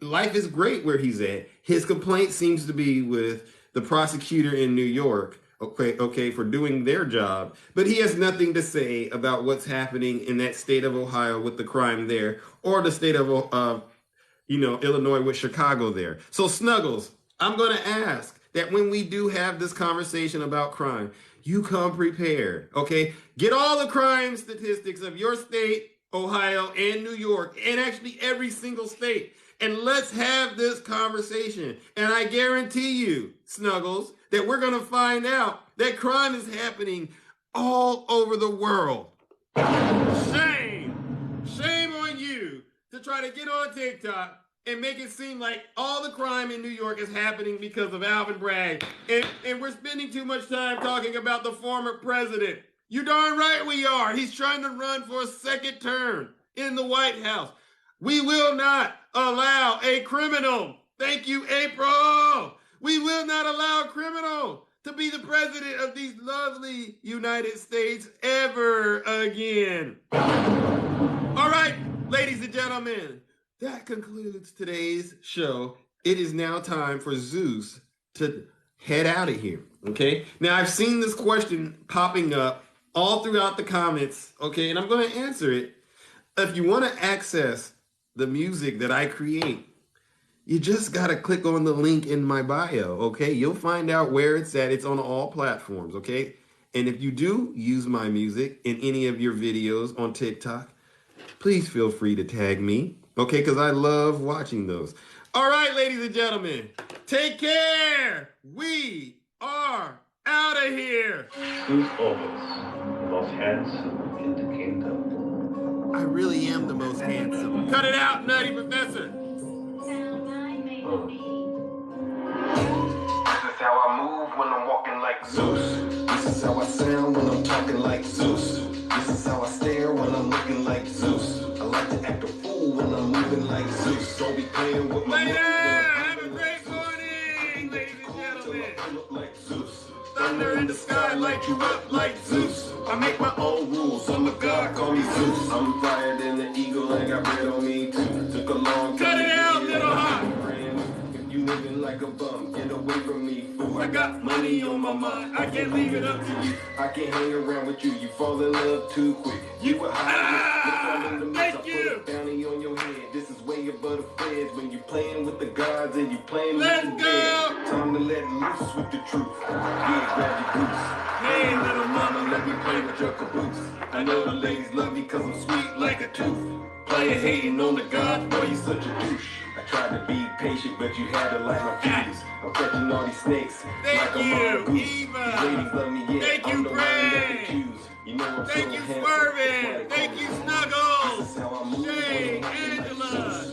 life is great where he's at. His complaint seems to be with the prosecutor in New York, okay, for doing their job. But he has nothing to say about what's happening in that state of Ohio with the crime there, or the state of Illinois with Chicago there. So Snuggles, I'm going to ask that when we do have this conversation about crime, you come prepared, okay? Get all the crime statistics of your state, Ohio, and New York, and actually every single state. And let's have this conversation. And I guarantee you, Snuggles, that we're going to find out that crime is happening all over the world. Shame on you to try to get on TikTok and make it seem like all the crime in New York is happening because of Alvin Bragg. And we're spending too much time talking about the former president. You darn right we are. He's trying to run for a second term in the White House. We will not allow a criminal. Thank you, April. We will not allow a criminal to be the president of these lovely United States ever again. All right, ladies and gentlemen, that concludes today's show. It is now time for Zeus to head out of here, okay? Now, I've seen this question popping up all throughout the comments, okay, and I'm going to answer it. If you want to access the music that I create, you just got to click on the link in my bio, okay? You'll find out where it's at. It's on all platforms, okay? And if you do use my music in any of your videos on TikTok, please feel free to tag me, okay? Because I love watching those. All right, ladies and gentlemen, take care. We are out of here. Who's always the most handsome in the kingdom? I really am the most handsome. Cut it out, Nutty Professor. This is how I move when I'm walking like Zeus. This is how I sound when I'm talking like Zeus. This is how I stare when I'm looking like Zeus. I like to act a fool when I'm moving like Zeus. Don't be playing with my Later! money when I'm Have a moving great like morning, ladies and gentlemen. Pull up like Zeus. Thunder in the sky, light you up like Zeus. I make my own rules, I'm a god, call me Zeus. I'm flyer than the eagle and got bread on me too. Took a long time Cut it to out, get little here. hot. If you living like a bum, get away from me, fool. I got money on my mind. I can't leave it up to you. I can't hang around with you. You fall in love too quick. You were high. Thank you. Put a bounty on your head. This is way above the feds. When you playing with the gods and you playing Let's with the go. dead. Time to let loose with the truth. Yeah, grab your boots. Hey, little mama, Let me play with your caboose. I know the ladies love me cause I'm sweet like a tooth. Playing hating on the gods, boy, you such a douche. I tried to be patient, but you had to light my fuse. I'm catching all these snakes Thank like a you, mongoose. Eva. These ladies love me, yeah. Thank you, I'm the one that Bragg. they choose. You know I'm Thank so you, handsome. Swervin. Thank you, Snuggles. This is how I move. Jay, Angela,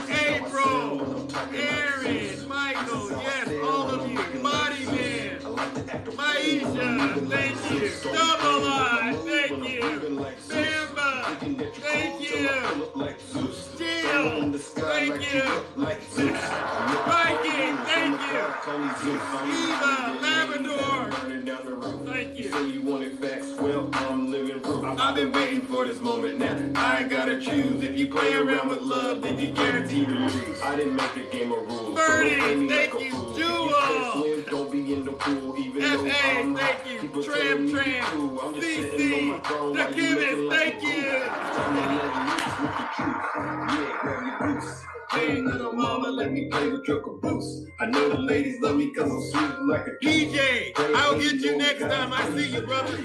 April, Aaron, Michael, yes, all of you. Body Man, Maisha, thank you. Double I, thank you. Bamba, thank you. Jill, thank you. Viking, thank you. Eva, Labrador, thank you. So you wanted facts? Well, I'm living proof. I've been waiting for this moment now. I ain't gotta choose. If you play around with love, then you guarantee to lose. I didn't make a game of rules. Birdie, thank you. Jewel, Don't be in the pool, even though F.A., I'm thank hot. you. People Tramp, telling me Tramp, you cool. I'm just sitting on my CC, throne the while you chemist, looking like thank a you. fool. Time to let loose with the truth. Yeah, grab your boots. Hey, little mama, Let me play with your caboose. I know the ladies love me cause I'm sweet like a DJ, I'll get you next time. I see you, brother.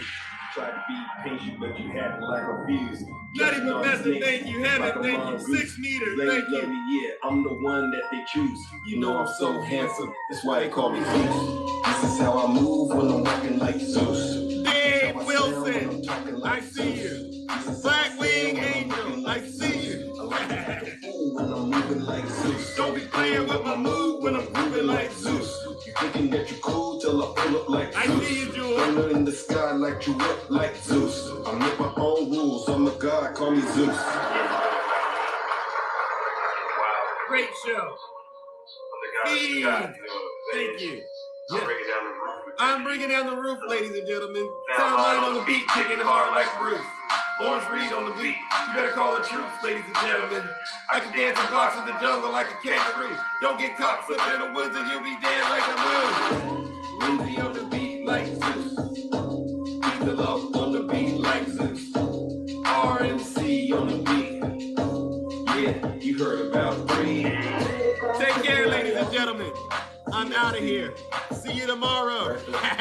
Tried to be patient, but you had to lack a fuse. Nutty Professor, thank you. Heaven, thank you. 6 meters, thank Love you. me, yeah, I'm the one that they choose. You know I'm so handsome, that's why they call me Zeus. This is how I move when I'm walking like Zeus. Dave Wilson, I see you. Black Wing Angel, I see you. When I'm moving like Zeus. Don't be playing with my move when I'm moving like Zeus. You thinking that you cool till I pull up like I Zeus. see you, Jewel. Thunder in the sky like you up like Zeus. I make my own rules, I'm a god, call me Zeus. Great show. Steve, thank you. I'm bringing down the roof, ladies and gentlemen. Sound line on the beat, kicking hard like Bruce. Lawrence Reed on the beat. You better call the troops, ladies and gentlemen. I can dance and box in the jungle like a kangaroo. Don't get caught slipping in the woods and you'll be dead like a moose. Lindsay on the beat like Zeus. Keep the love on the beat like Zeus. RMC on the beat. Yeah, you heard about 3. Take care, ladies and gentlemen. I'm out of here. See you tomorrow.